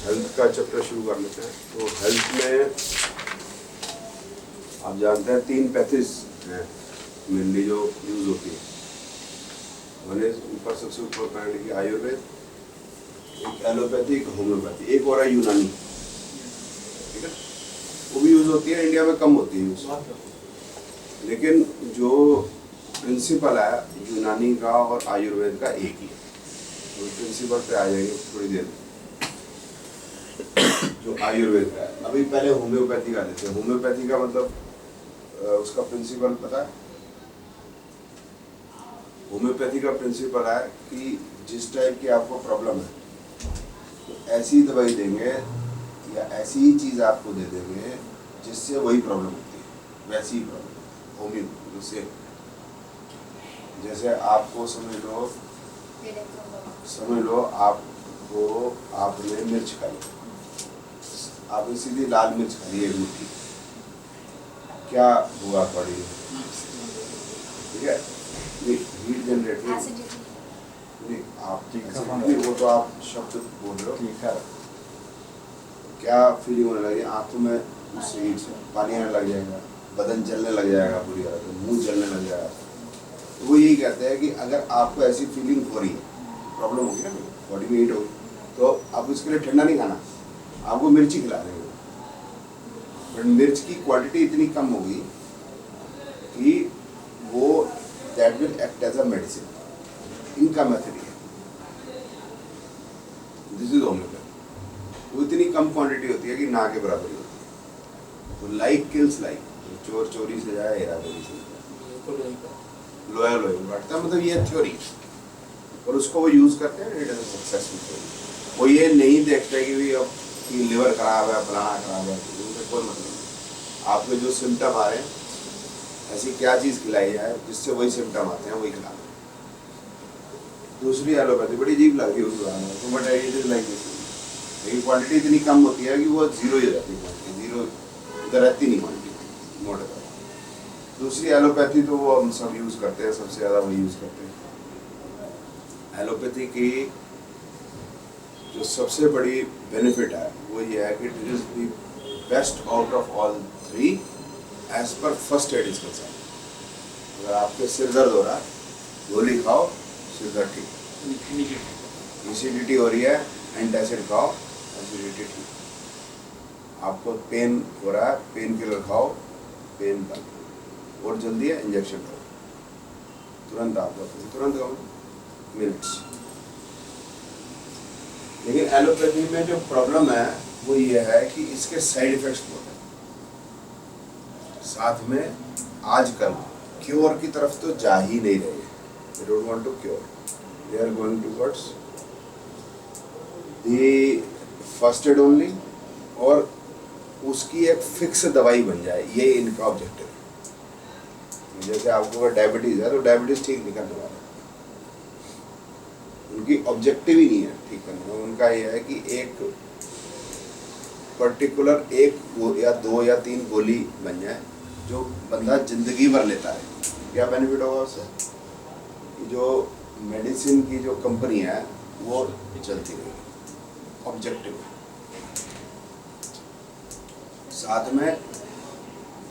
Health का chapter शुरू कर लेते हैं। तो हेल्थ में आप जानते हैं 3 पैथीज हैं मेनली जो यूज होती है। मैंने ऊपर सबसे ऊपर पढ़ने की आयुर्वेद, एक एलोपैथी, एक होम्योपैथी, एक और है यूनानी। ठीक है, वो भी यूज होती है, इंडिया में कम होती है यूज, लेकिन जो प्रिंसिपल है यूनानी का और आयुर्वेद का एक ही है। तो प्रिंसिपल पे आ जाएंगे थोड़ी देर में। जो आयुर्वेद का है, अभी पहले होम्योपैथी का लेते हैं। होम्योपैथी का मतलब उसका प्रिंसिपल पता है? होम्योपैथी का प्रिंसिपल है कि जिस टाइप की आपको प्रॉब्लम है तो ऐसी दवाई देंगे या ऐसी ही चीज़ आपको दे देंगे जिससे वही प्रॉब्लम होती है, वैसी ही प्रॉब्लम होम्यो से। जैसे आपको समझ लो आपने मिर्च खाई, आपने सीधी लाल मिर्च खाई एक मुट्ठी, क्या हुआ बॉडी में? ठीक है, हीट जनरेट नहीं, वो तो आप शब्द बोल रहे हो। क्या फीलिंग होने लगी? आंखों में हीट से पानी आने लग जाएगा, बदन जलने लग जाएगा, पूरी मुंह जलने लग जाएगा। तो वो यही कहते हैं कि अगर आपको ऐसी फीलिंग हो रही है, प्रॉब्लम होगी ना, बॉडी में हीट होगी, तो आप इसके लिए ठंडा नहीं खाना, आपको मिर्ची खिला देंगे। बट मिर्च की क्वांटिटी इतनी कम होगी कि वो that will act as a medicine. इनका मेथड है, दिस इज होम्योपैथी। वो इतनी कम क्वांटिटी होती है कि ना के बराबर ही होती है। तो लाइक किल्स लाइक, चोर चोरी से जाए, हेरा फेरी से लोया लोया काटता, मतलब ये थ्योरी, और उसको वो यूज करते हैं। It is successful theory. वो ये नहीं देखते कि अब कि लिवर खराब है, फलाना खराब है, उनसे कोई मतलब नहीं। आपके जो सिम्टम आ रहे हैं, ऐसी क्या चीज़ खिलाई जाए जिससे वही सिम्टम आते हैं, वही खिला दें। दूसरी एलोपैथी बड़ी अजीब लगी उस बार, लेकिन क्वांटिटी इतनी कम होती है कि वो जीरो ही रहती है, क्वांटिटी जीरो इधर रहती नहीं क्वांटिटी मोटे तौर। दूसरी एलोपैथी तो वो हम सब यूज़ करते हैं, सबसे ज़्यादा वही यूज़ करते हैं। एलोपैथी की जो सबसे बड़ी बेनिफिट है वो ये है कि it is the best out of all 3 as per first aid is concern. अगर आपके सिर दर्द हो रहा है, गोली खाओ, सिर दर्द ठीक। एसिडिटी हो रही है, एंटासिड खाओ, एसिडिटी ठीक। आपको पेन हो रहा है, पेन किलर खाओ, पेन बंद। और जल्दी है, इंजेक्शन लो, तुरंत आपका तुरंत मिनट्स। लेकिन एलोपैथी में जो प्रॉब्लम है वो ये है कि इसके साइड इफेक्ट्स बहुत हैं। साथ में आजकल क्योर की तरफ तो जा ही नहीं रहे। They don't want to cure. They are going towards the first aid only, और उसकी एक फिक्स दवाई बन जाए, ये इनका ऑब्जेक्टिव है। जैसे आपको अगर डायबिटीज है तो डायबिटीज ठीक नहीं करने वाला, उनकी ऑब्जेक्टिव ही नहीं है ठीक करने का। उनका यह है कि एक पर्टिकुलर 1 या 2 या 3 गोली बन जाए जो बंदा जिंदगी भर लेता है। क्या बेनिफिट होगा उससे? कि जो मेडिसिन की जो कंपनी है वो चलती रहेगी, ऑब्जेक्टिव। साथ में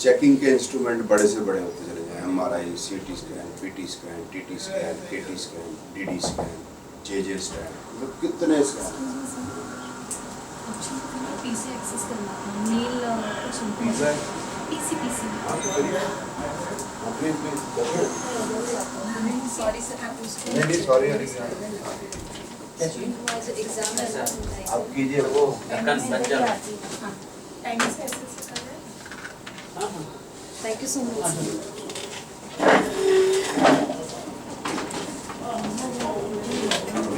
चेकिंग के इंस्ट्रूमेंट बड़े से बड़े होते चले जाएं, MRI, CT scan, PT scan, TT scan, KT scan, DD scan, JJ scan, मतलब कितने स्कैन। पीसी एक्सेस करना था, mail pizza PC sorry sir, आप उसको नहीं सॉरी एग्जाम है आप कीजिए वो टाइम से एक्सेस करना है। Thank you so much.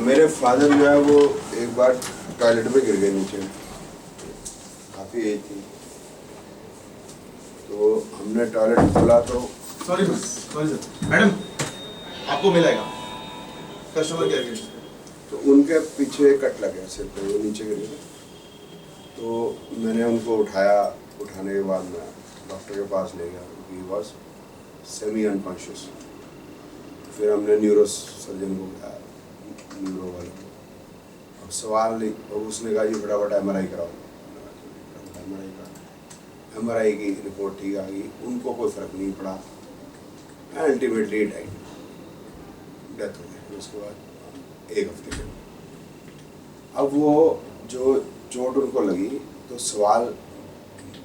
मेरे फादर जो है वो एक बार टॉयलेट में गिर गए नीचे, काफ़ी एज थी, तो हमने टॉयलेट खोला तो सॉरी सर मैडम, आपको मिलेगा कस्टमर केयर के। तो उनके पीछे कट लग गया सिर पे, वो नीचे गिर गए। तो मैंने उनको उठाया, उठाने के बाद मैं डॉक्टर के पास ले गया, ही वॉज सेमी अनकॉन्शियस। फिर हमने न्यूरो सर्जन को बुलाया, न्यूरो वाले, अब सवाल उसने कहा जी फटाफट एमआरआई कराओ, एमआरआई करा, एमआरआई की रिपोर्ट ठीक आ गई, उनको कोई फर्क नहीं पड़ा, अल्टीमेटली डेथ हो गई। उसके बाद 1 हफ्ते में अब वो जो चोट उनको लगी, तो सवाल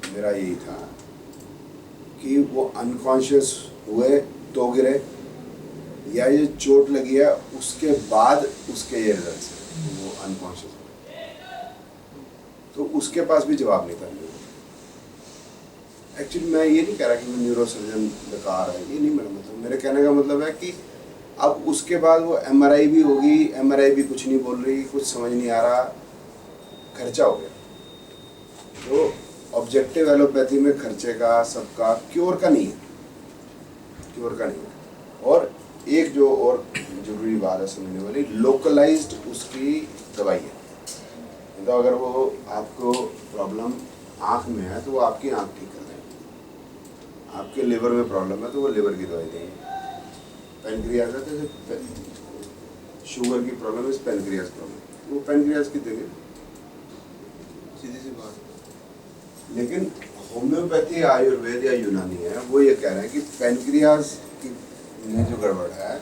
मेरा यही था कि वो अनकॉन्शियस हुए तो गिरे, या ये चोट लगी है उसके बाद उसके ये रिजल्ट है वो अनकॉन्शियस हुए। तो उसके पास भी जवाब नहीं था। एक्चुअली मैं ये नहीं कह रहा कि मैं न्यूरोसर्जन बेकार है, ये नहीं मेरा मतलब। मेरे कहने का मतलब है कि अब उसके बाद वो एमआरआई भी होगी, एमआरआई भी कुछ नहीं बोल रही, कुछ समझ नहीं आ रहा, खर्चा हो गया। तो ऑब्जेक्टिव एलोपैथी में खर्चे का सबका क्योर का नहीं है, क्योर का नहीं है। और एक जो और जरूरी बात है समझने वाली, लोकलाइज्ड उसकी दवाई है। तो अगर वो आपको प्रॉब्लम आँख में है तो वो आपकी आँख ठीक कर देंगे, आपके लिवर में प्रॉब्लम है तो वो लिवर की दवाई देंगे, पेनक्रियाज है तो शुगर की प्रॉब्लम है, पेनक्रियाज प्रॉब्लम, वो पेनक्रियाज की देंगे, सीधी सी बात। लेकिन होम्योपैथी, आयुर्वेद या यूनानी है, वो ये कह रहे हैं कि पेनक्रियाज की में जो गड़बड़ है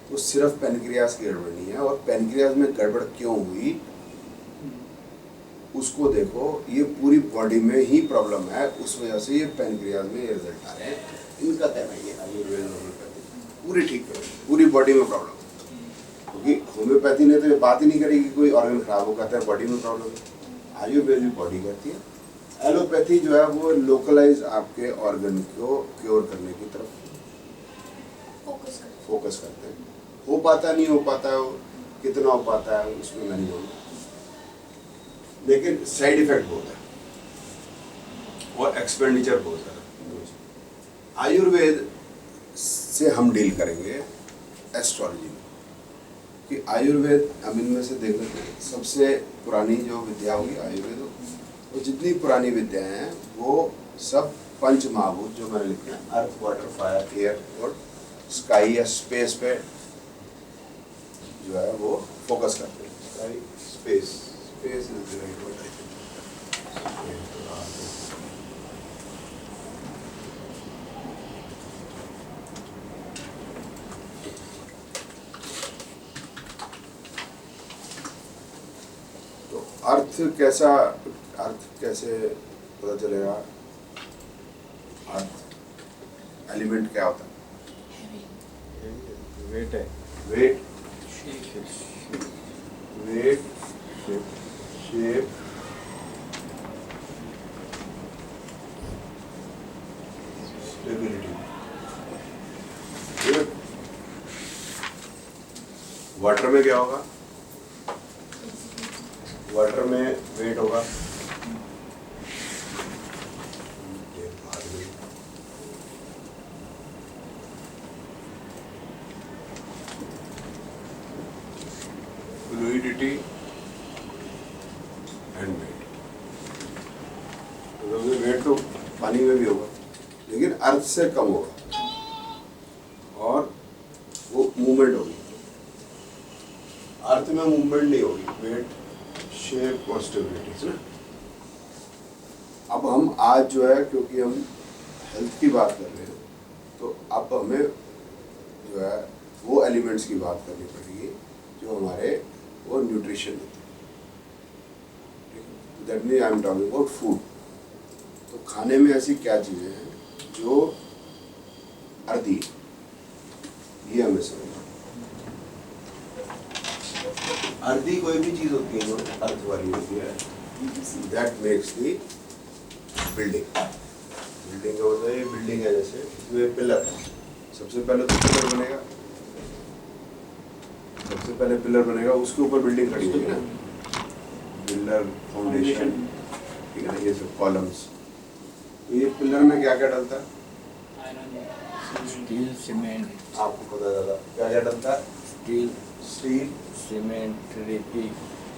वो सिर्फ पेनक्रियाज की गड़बड़ नहीं है, और पेनक्रियाज में गड़बड़ क्यों हुई उसको देखो, ये पूरी बॉडी में ही प्रॉब्लम है, उस वजह से ये पेनक्रियाज में ये रिजल्ट आ रहे हैं। इनका कहना ये आयुर्वेद और होम्योपैथी पूरी ठीक है, पूरी बॉडी में प्रॉब्लम। क्योंकि होम्योपैथी ने तो ये बात ही नहीं करी कि कोई ऑर्गन खराब हो, कहता है बॉडी में प्रॉब्लम है। आयुर्वेद भी बॉडी कहती है, एलोपैथी जो है वो लोकलाइज आपके ऑर्गन को क्योर करने की तरफ फोकस करते हैं। हो पाता नहीं हो पाता है, कितना हो पाता है उसमें मैं नहीं बोलूँगा, लेकिन साइड इफेक्ट बहुत है और एक्सपेंडिचर बहुत है। आयुर्वेद से हम डील करेंगे एस्ट्रोलॉजी में, कि आयुर्वेद हम इनमें से देख लेते हैं, सबसे पुरानी जो विद्या होगी आयुर्वेद, वो जितनी पुरानी विद्याएं हैं वो सब पंच महाभूत जो मैंने लिखे हैं, अर्थ, वाटर, फायर, एयर और स्काई या स्पेस पे जो है वो फोकस करते हैं। Sky, space, space is the right word I think. तो अर्थ कैसे पता चलेगा? अर्थ एलिमेंट क्या होता है? वेट है, weight, weight, shape, stability. Water में क्या होगा? वाटर में वेट होगा, फ्लूइडिटी एंड वेट। वेट तो पानी में भी होगा लेकिन अर्थ से कम होगा और वो मूवमेंट होगी, अर्थ में मूवमेंट नहीं होगी। वेट, शेप और स्टेबिलिटी। अब हम आज जो है, क्योंकि हम हेल्थ की बात कर रहे हैं, तो अब हमें जो है वो एलिमेंट्स की बात करनी पड़ेगी जो हमारे वो न्यूट्रिशन देते हैं। That mean I am talking about food. तो खाने में ऐसी क्या चीज़ें हैं जो अर्दी, ये हमें समझना। अर्दी कोई भी चीज़ होती है जो अर्थ वाली होती है, that makes the building. Building का मतलब ये बिल्डिंग है, जैसे इसमें पिलर है, सबसे पहले तो पिलर बनेगा, सबसे पहले पिलर बनेगा, उसके ऊपर बिल्डिंग खड़ी होगी ना, पिलर, फाउंडेशन, ठीक है ना, ये सब कॉलम्स। तो ये पिलर में क्या क्या डलता है? स्टील, सीमेंट, आपको पता ज़्यादा क्या क्या डलता है? स्टील, स्टील, सीमेंट, रेती,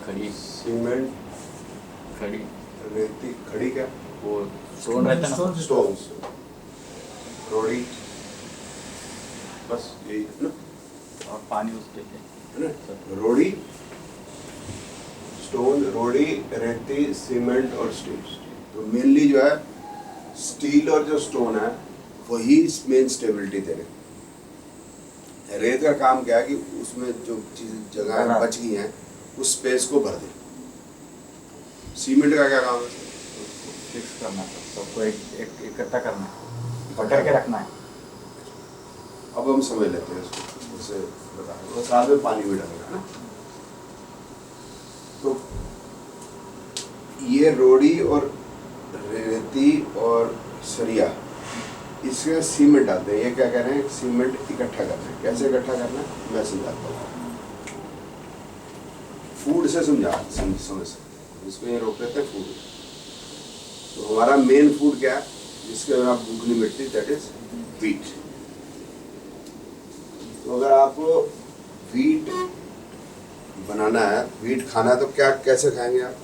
खड़ी, सीमेंट, खड़ी, रेती, खड़ी, क्या वो स्टोन रहता है ना, स्टोन्स, रोड़ी, बस यही है ना, और पानी उसके लिए है ना। रोड़ी, स्टोन, रोड़ी, रेती, सीमेंट और स्टील। तो मेनली जो है स्टील और जो स्टोन है वही मेन स्टेबिलिटी दे रहे हैं। रेत का काम क्या है कि उसमें जो चीज जगह बच गई हैं उस स्पेस को भर दे। सीमेंट का क्या काम है? फिक्स करना है सबको, एक इकट्ठा करना है, पकड़ के रखना है। अब हम समझ लेते हैं इसको, जैसे बता रहे हैं, साथ में पानी भी डालेगा ना। तो ये रोड़ी और रेती और सरिया, इसमें सीमेंट डालते हैं। ये क्या कह रहे हैं? सीमेंट इकट्ठा करना है। कैसे इकट्ठा करना है मैं समझाता हूँ। फूड से समझ सकते, इसको ये रोक लेते हैं फूड। तो हमारा मेन फूड क्या है जिसके बिना भूख नहीं मिटती? That is wheat. तो अगर आपको व्हीट बनाना है, व्हीट खाना है, तो क्या कैसे खाएंगे आप?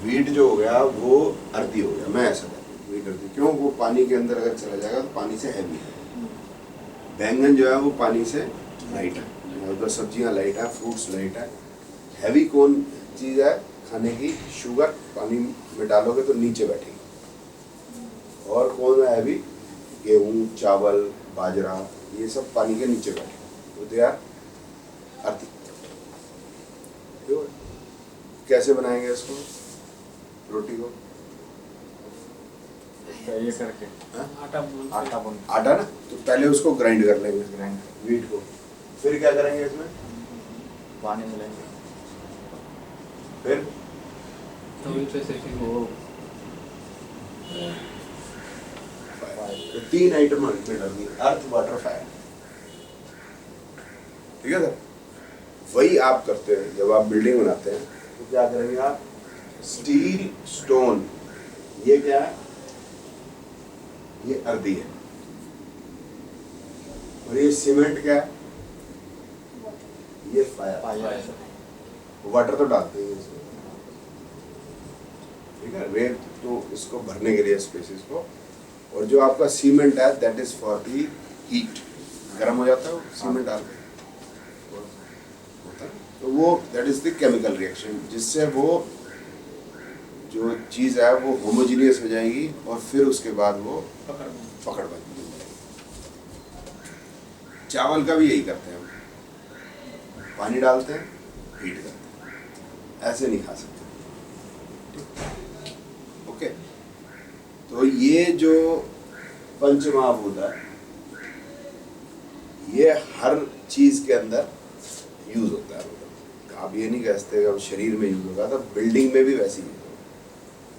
व्हीट जो हो गया वो अर्दी हो गया, मैं ऐसा कहता हूँ व्हीट अर्दी। क्यों? वो पानी के अंदर अगर चला जाएगा तो पानी से हैवी है। बैंगन जो है वो पानी से लाइट है, उधर सब्जियां लाइट है, फ्रूट्स लाइट है। हैवी कौन चीज़ है खाने की? शुगर। पानी में डालोगे तो नीचे बैठेगी। और कौन है हैवी? गेहूँ, चावल, बाजरा, ये सब पानी के नीचे बैठे, तो दे आर अर्दी। कैसे बनाएंगे इसको, रोटी को? ये करके आटा बुन आटा ना, तो पहले उसको ग्राइंड कर लेंगे, ग्राइंड व्हीट को। फिर क्या करेंगे इसमें? पानी मिलाएंगे, फिर वो तो 3 आइटम में डालनी, अर्थ, वाटर, फायर। ठीक है सर? वही आप करते हैं जब आप बिल्डिंग बनाते हैं। तो क्या करेंगे आप? स्टील, स्टोन, ये क्या है? ये अर्दी है। और ये सीमेंट क्या है? ये फायर। वाटर तो डालते हैं इसमें, ठीक है? रेत तो इसको भरने के लिए स्पेसिस को। और जो आपका सीमेंट है that is for the heat. गर्म हो जाता है वो सीमेंट डाल के, तो वो that is the chemical reaction, जिससे वो जो चीज़ है वो होमोजीनियस हो जाएगी और फिर उसके बाद वो पकड़ बन जाएगी। चावल का भी यही करते हैं, पानी डालते हैं, हीट करते हैं, ऐसे नहीं खा सकते। ओके, तो ये जो पंचमहाभूत है ये हर चीज के अंदर यूज होता है। आप ये नहीं कह सकते अब शरीर में यूज होगा, तो बिल्डिंग में भी वैसे ही यूज होगा।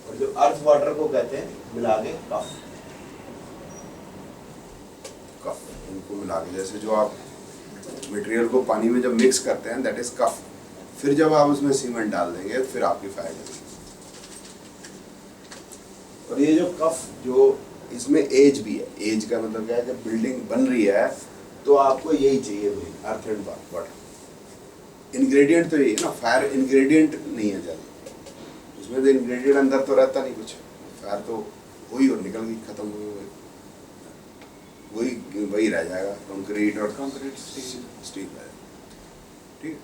और जो अर्थ वाटर को कहते हैं मिला के कफ, इनको मिला के, जैसे जो आप मटेरियल को पानी में जब मिक्स करते हैं दैट इज कफ। फिर जब आप उसमें सीमेंट डाल देंगे फिर आपकी फायर जलेगी। और ये जो कफ, जो इसमें एज भी है, एज का मतलब क्या है? जब बिल्डिंग बन रही है तो आपको यही चाहिए भाई, अर्थ एंड वाटर। इंग्रेडिएंट तो यही है ना, फायर इंग्रेडिएंट नहीं है ज़्यादा, उसमें तो इंग्रेडिएंट अंदर तो रहता नहीं कुछ। फायर तो वही और निकल गई, खत्म हो गई, वही वही रह जाएगा, कंक्रीट और स्टील रह जाएगा। ठीक है?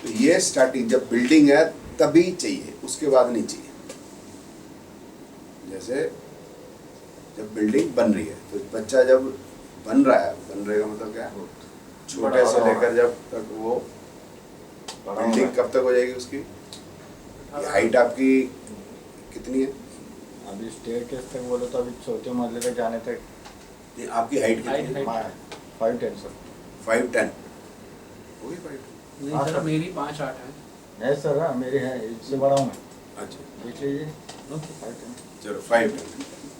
तो ये स्टार्टिंग जब बिल्डिंग है तभी चाहिए, उसके बाद नहीं चाहिए। जैसे जब बिल्डिंग बन रही है तो बच्चा जब बन रहा है, बनने का मतलब क्या है? छोटे से लेकर जब तक वो बिल्डिंग कब तक हो जाएगी उसकी? हाइट आपकी कितनी है? अभी स्टेयरकेस तक बोलो तो अभी चौथे मंजिल तक जाने तक ये आपकी हाइट कितनी है? 5'10" सर। 5'10" होगी 5'10"? नहीं सर, मेरी 5'8" है। नहीं सर, हाँ मेरी है, इससे बड़ा हूँ मैं। अच्छा, देख लीजिए। 5'10". चलो 5'10".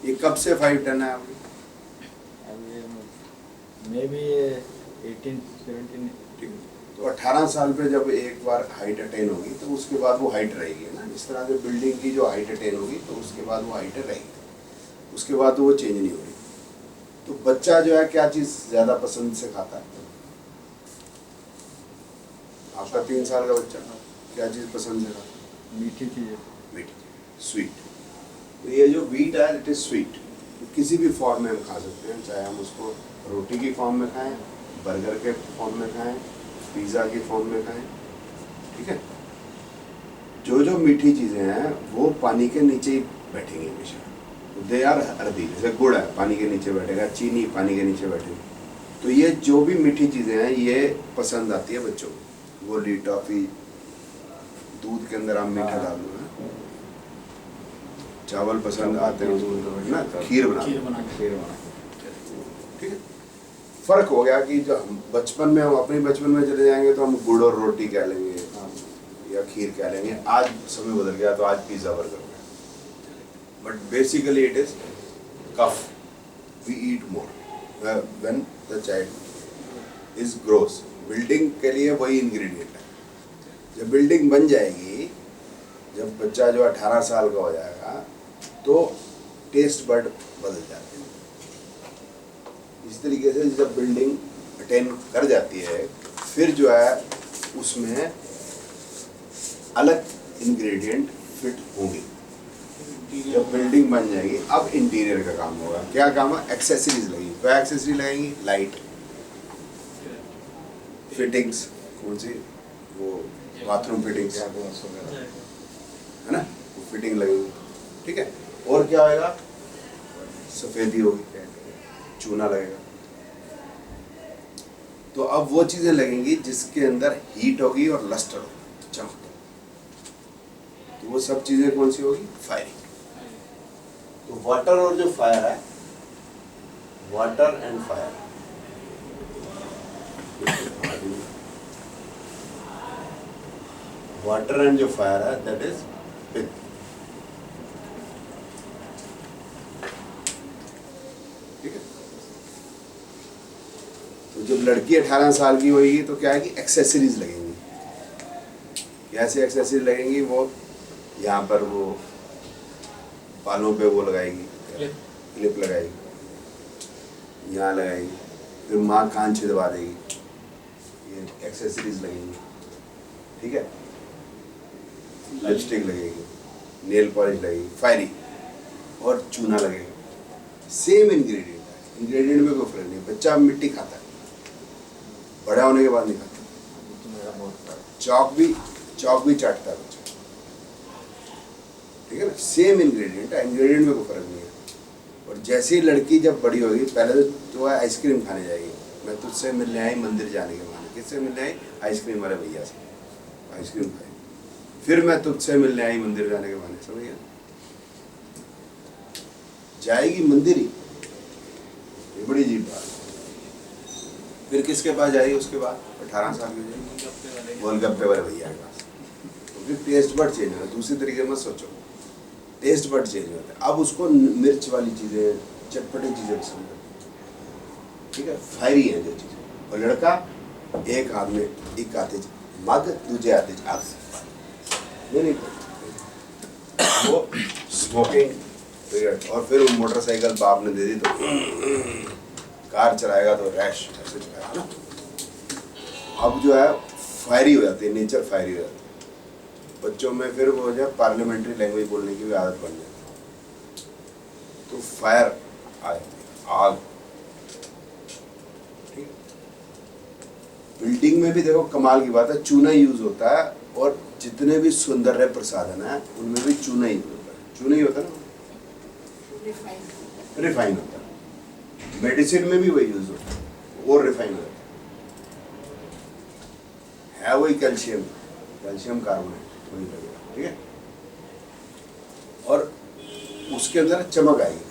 ये कब से 5'10" है आपकी? अभी मे बी 18-17। ठीक, तो 18 साल पे जब एक बार हाइट अटेन होगी तो उसके बाद वो हाइट रहेगी ना। इस तरह से बिल्डिंग की जो हाइट अटेन होगी तो उसके बाद वो हाइट रहेगी, उसके बाद तो वो चेंज नहीं होगी। तो बच्चा जो है क्या चीज़ ज़्यादा पसंद से खाता है? आपका 3 साल का बच्चा क्या चीज़ पसंद से खाता है? मीठी चीज़ें। मीठी, स्वीट। तो ये जो व्हीट है इट इज़ स्वीट। किसी भी फॉर्म में हम खा सकते हैं, चाहे हम उसको रोटी की फॉर्म में खाएं बर्गर के फॉर्म में खाएं, पिज़्ज़ा के फॉर्म में खाएं, ठीक है। जो जो मीठी चीज़ें हैं वो पानी के नीचे ही बैठेंगी हमेशा। दे आर हल्दी, जैसे गुड़ है पानी के नीचे बैठेगा, चीनी पानी के नीचे बैठेगी। तो ये जो भी मीठी चीज़ें हैं ये पसंद आती है बच्चों को। गोली, टॉफ़ी, दूध के अंदर आप मीठा डाल दो ना, चावल पसंद आते हैं उसको ना, खीर बना ठीक है। फर्क हो गया कि जो हम बचपन में, हम अपने बचपन में चले जाएंगे तो हम गुड़ और रोटी कह लेंगे या खीर कह लेंगे। आज समय बदल गया तो आज पिज़्ज़ा बर्गर हो गया। But basically it is kapha, we eat more when the child is grows. Building के लिए वही इंग्रेडिएंट है। जब बिल्डिंग बन जाएगी, जब बच्चा जो 18 साल का हो जाएगा तो टेस्ट बड बदल जाते हैं। इस तरीके से जब बिल्डिंग अटेन कर जाती है फिर जो है उसमें अलग इंग्रेडिएंट फिट होंगे। जब बिल्डिंग बन जाएगी अब इंटीरियर का काम होगा। क्या काम है? एक्सेसरीज लगेंगी। क्या एक्सेसरी लगेंगी? लाइट, फिटिंग्स, कौन सी, वो बाथरूम फिटिंग्स है ना, वो फिटिंग लगेगी, ठीक है। और क्या होगा? सफेदी होगी, चूना लगेगा। तो अब वो चीजें लगेंगी जिसके अंदर हीट होगी और लस्टर होगी, चमक। तो वो सब चीजें कौन सी होगी? फायरिंग। तो वाटर और जो फायर है, water and fire, water and जो फायर है दैट इज पित्त। ठीक है। तो जब लड़की 18 साल की होगी तो क्या है कि एक्सेसरीज लगेंगी। कैसे एक्सेसरीज लगेंगी? वो यहाँ पर वो बालों पे वो लगाएगी, क्लिप लगाएगी, यहाँ लगाएगी, फिर माँ कान छिदवा देगी, ये एक्सेसरीज लगेंगी, ठीक है। लिपस्टिक लगेगी, नेल पॉलिश लगेगी, फायरिंग और चूना लगेगा। सेम इंग्रेडिएंट है, इंग्रेडिएंट में कोई फर्क नहीं। बच्चा मिट्टी खाता है, बड़ा होने के बाद नहीं खाता। चौक भी चाटता है बच्चा, ठीक है ना। सेम इंग्रेडिएंट है, इंग्रेडिएंट में कोई फर्क नहीं है। और जैसे ही लड़की जब बड़ी होगी, पहले तो है आइसक्रीम खाने जाएगी। मैं तुझसे मिलने आई मंदिर जाने के बहाने। किससे मिलने आई? आइसक्रीम वाले भैया से, आइसक्रीम खाई। फिर मैं तुझसे मिलने आई मंदिर जाने के बहाने, समझ गया? जाएगी मंदिर ही, ये बड़ी अजीब बात। फिर किसके पास जाएगी उसके बाद? 18 साल की हो जाएगी, गोलगप्पे वाले भैया के पास। तो फिर टेस्ट बड चेंज होगा। दूसरी तरीके मत सोचो, टेस्ट बड चेंज होता है। अब उसको मिर्च वाली चीज़ें, चटपटी चीज़ें पसंद है, ठीक है, फायरी है जो चीज़ें। और लड़का एक हाथ में एक हाथ मग, दूसरे हाथ आग नहीं, वो स्मोकिंग सिगरेट। और फिर वो मोटरसाइकिल बाप ने दे दी तो कार चलाएगा तो रैश ऐसे चलाएगा ना। अब जो है फायरी हो जाती है, नेचर फायरी हो जाती है बच्चों में। फिर वो जो पार्लियामेंट्री लैंग्वेज बोलने की भी आदत बन जाती है। तो फायर आए, आग, ठीक है। बिल्डिंग में भी देखो कमाल की बात है, चूना यूज होता है। और जितने भी सौंदर्य प्रसाधन है उनमें भी चूना ही होता है। चूना ही होता है ना, रिफाइन होता है। मेडिसिन में भी वही यूज होता है और रिफाइन होता है वही कैल्शियम कार्बोनेट वही लगेगा, ठीक है। और उसके अंदर चमक आएगी।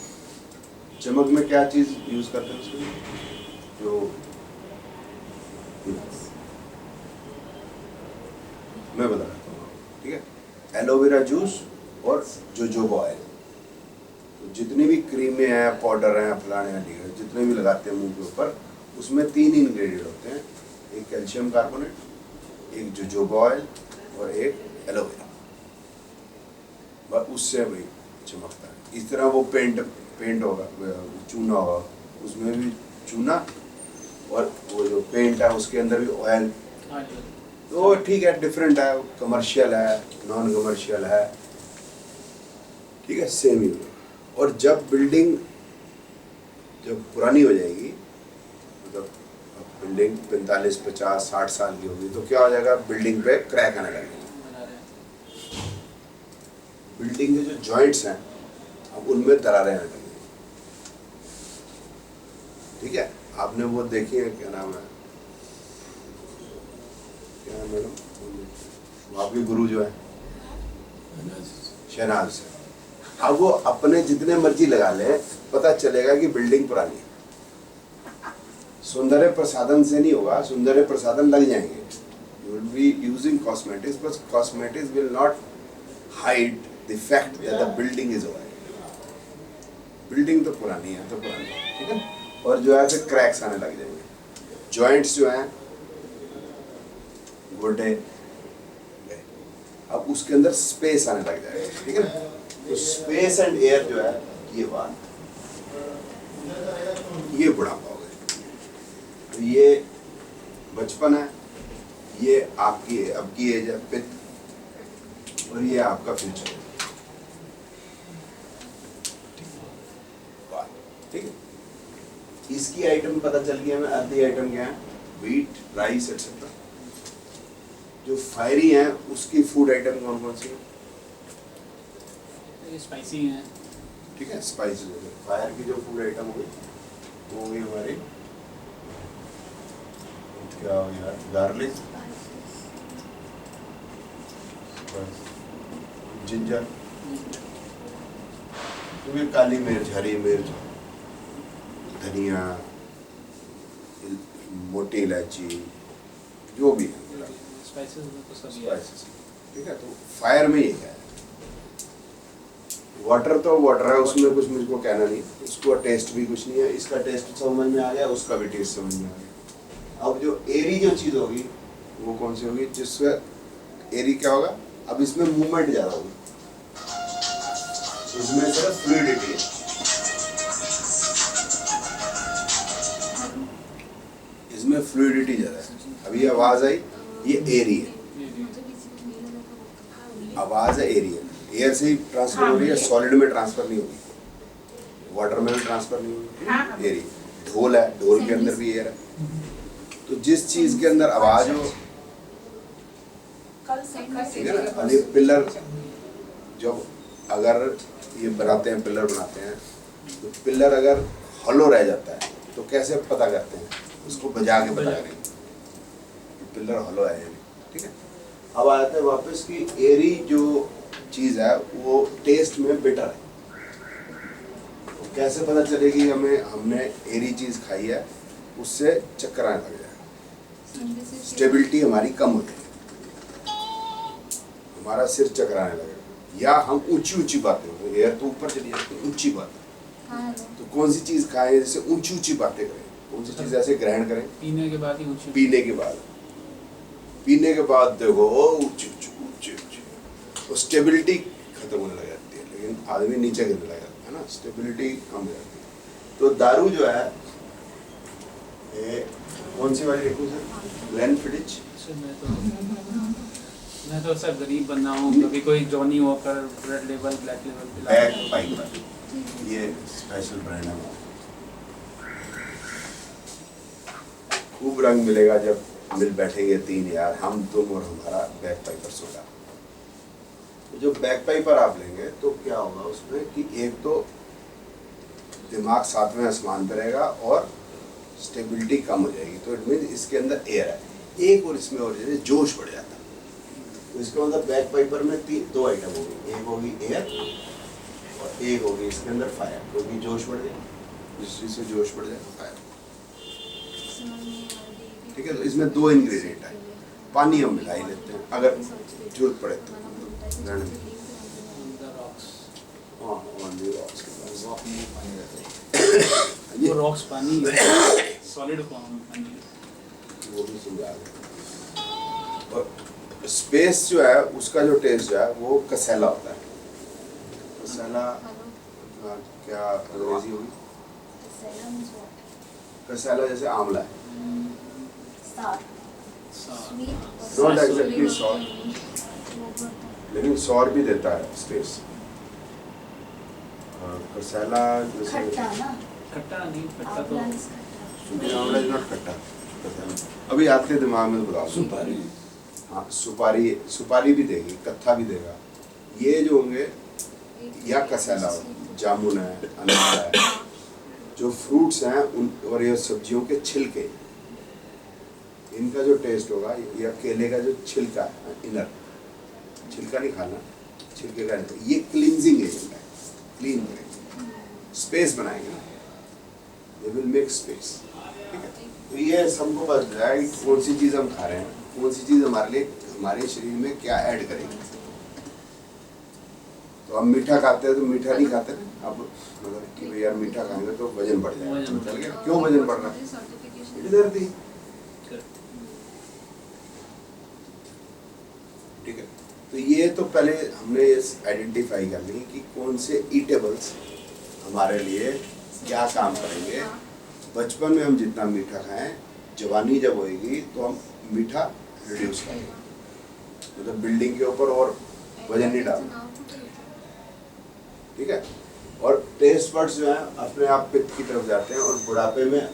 चमक में क्या चीज यूज करते हैं उसके लिए? जो मैं बता रहा हूँ, ठीक है। एलोवेरा जूस और जोजोबा ऑयल, तो जितनी भी क्रीमें हैं, पाउडर हैं, फलाने हैं, ठीक है, जितने भी लगाते हैं मुंह के ऊपर, उसमें 3 इंग्रेडिएंट होते हैं। एक कैल्शियम कार्बोनेट, एक जोजोबा ऑयल और एक एलोवेरा। बस उससे वही चमकता है। इस तरह वो पेंट होगा, चूना होगा, उसमें भी चूना, और वो जो पेंट है उसके अंदर भी ऑयल। तो ठीक है, डिफरेंट है, कमर्शियल है, नॉन कमर्शियल है, ठीक है, सेम ही। और जब बिल्डिंग जब पुरानी हो जाएगी, मतलब बिल्डिंग 45, 50, 60 साल की होगी तो क्या हो जाएगा, बिल्डिंग पे क्रैक आने लगेगा। बना रहे हैं। बिल्डिंग के जो जॉइंट्स हैं अब उनमें दरारें आने लगेंगी। ठीक है, आपने वो देखी है, क्या नाम है, क्या है मैडम, वो आपके गुरु जो है शहनाज से, अब वो अपने जितने मर्जी लगा ले, पता चलेगा कि बिल्डिंग पुरानी है। सौंदर्य प्रसाधन से नहीं होगा, सौंदर्य प्रसाधन लग जाएंगे, you will be using cosmetics, but cosmetics will not hide the fact that the building is old. Building तो पुरानी है, तो पुरानी है, ठीक है। और जो है फिर क्रैक्स आने लग जाएंगे, जॉइंट्स जो हैं गोटे, अब उसके अंदर स्पेस आने लग जाएगा, ठीक है ना। तो स्पेस एंड एयर जो है ये बात, ये बुढ़ापा हो गया। तो ये बचपन है, ये आपकी अब की एज है पित्त, और ये आपका फ्यूचर है। ठीक है, इसकी आइटम पता चल गया हमें, आधी आइटम क्या है, व्हीट, राइस एक्सेट्रा। जो फायरी हैं उसकी फूड आइटम कौन कौन सी है, ये स्पाइसी है। ठीक है, स्पाइसेस हो गए। फायर की जो फूड आइटम हो गई वो होगी हमारी, क्या हो गया, गार्लिक, जिंजर, क्योंकि काली मिर्च, हरी मिर्च, धनिया, मोटी इलायची, जो भी है स्पाइसेस में तो सभी है। स्पाइसेस, ठीक है। तो फायर में ये है, वाटर तो वाटर है, उसमें कुछ मुझको कहना नहीं, उसको टेस्ट भी कुछ नहीं है, इसका टेस्ट समझ में आ गया, उसका भी टेस्ट समझ में आ गया। अब जो एरी जो चीज़ होगी वो कौन सी होगी, जिसमें एरी क्या होगा, अब इसमें मूवमेंट ज़्यादा होगी, इसमें सिर्फ फ्लूइडिटी है, इसमें फ्लूइडिटी ज़्यादा है। अभी आवाज़ आई, ये एरी है, आवाज़ है, एरी है, एयर से ही ट्रांसफर हो रही है, सॉलिड में ट्रांसफर नहीं होगी, वाटर में भी ट्रांसफर नहीं होगी, एरी। ढोल है, ढोल के अंदर भी एयर है। तो जिस चीज़ के अंदर आवाज़ हो, ठीक है ना। अभी पिलर जब अगर ये बनाते हैं, पिलर बनाते हैं, तो पिलर अगर हॉलो रह जाता है तो कैसे पता करते हैं, उसको बजा के पता करेंगे पिलर हॉलो है या नहीं, ठीक है। अब आते हैं वापस की एरी जो चीज़ है वो टेस्ट में बेटर है, तो कैसे पता चलेगी हमें, हमने एरी चीज़ खाई है, उससे चक्कर आने लग जाएगा, स्टेबिलिटी हमारी कम हो जाएगी, हमारा सिर चकराने लगेगा, या हम ऊंची ऊंची बातें, एयर तो ऊपर चली जाती है, ऊंची बातें। तो कौन सी चीज़ खाएं जैसे ऊंची ऊंची बातें करें, कौन सी चीज़ ऐसे ग्रहण करें, पीने के बाद ही ऊंची, पीने के बाद, पीने के बाद देखो ऊंची ऊंची ऊंची ऊंची, तो स्टेबिलिटी खत्म होने लग जाती है, लेकिन आदमी नीचे गिरने लग जाता है ना, स्टेबिलिटी कम हो जाती है। तो दारू जो है ये कौन सी वाली देखो सर, ग्लेनफिडिच, मैं तो सर गरीब बंदा हूँ, कभी कोई Johnny walker, red label, black label पिला बैक पाइपर, ये स्पेशल ब्रांड है हमारा। खूब रंग मिलेगा जब मिल बैठेंगे तीन यार, हम तुम और हमारा बैक पाइपर सोडा। जो बैक पाइपर आप लेंगे तो क्या होगा उसमें कि एक तो दिमाग सातवें आसमान पर रहेगा और स्टेबिलिटी कम हो जाएगी, तो इट मीन इसके अंदर एयर है, एक और इसमें और जैसे जोश बढ़ जाता है। तो इसका मतलब बैक पाइपर में दो आइटम होगी, एक होगी एयर और एक होगी इसके अंदर फायर, क्योंकि जोश बढ़ जाए, जिस चीज़ से जोश बढ़ जाए फायर, ठीक है। तो इसमें दो इंग्रेडिएंट है, पानी हम मिला ही लेते हैं अगर जरूरत पड़े तो, हाँ only rocks के पास। वो रॉक्स पानी सॉलिड फॉर्म में पानी है। वो भी समझा दें। और स्पेस जो है उसका जो टेस्ट जो है वो कसेला होता है, कसेला क्या अंग्रेजी होगी, कसेला जैसे आंवला है, नॉट एग्जैक्टली सॉर, लेकिन सॉर भी देता है स्पेस। कसेला जैसे खट्टा नहीं, खट्टा तो सूखी आंवला इज नॉट खट्टा, अभी आपके दिमाग में बताओ। सुपारी हाँ, सुपारी भी देगी, कत्था भी देगा। ये जो होंगे या कसेला हो, जामुन है, अनार है, जो फ्रूट्स हैं उन और ये सब्जियों के छिलके, इनका जो टेस्ट होगा, या केले का जो छिलका है, इनर छिलका नहीं खाना, छिलके का नहीं, ये क्लींजिंग एजेंट है, क्लीन करेंगे, स्पेस बनाएंगे ना, दे विल मेक स्पेस। ठीक है, तो ये सबको पता है कि कौन सी चीज़ हम खा रहे हैं, कौन सी चीज़ हमारे लिए, हमारे शरीर में क्या ऐड करेगी। तो हम मीठा खाते हैं तो मीठा नहीं खाते ना, अब मतलब कि भाई यार मीठा खाएंगे तो वजन बढ़ जाएगा, तो चल गया, क्यों वजन बढ़ रहा है, इधर थी। ठीक है, तो ये तो पहले हमने आइडेंटिफाई कर ली कि कौन से ईटेबल्स हमारे लिए क्या काम करेंगे। बचपन में हम जितना मीठा खाएं, जवानी जब होएगी तो हम मीठा रिड्यूस करेंगे, मतलब बिल्डिंग के ऊपर और वजन नहीं डालना। ठीक है, और टेस्ट बड्स जो है अपने आप पित्त की तरफ जाते हैं और बुढ़ापे में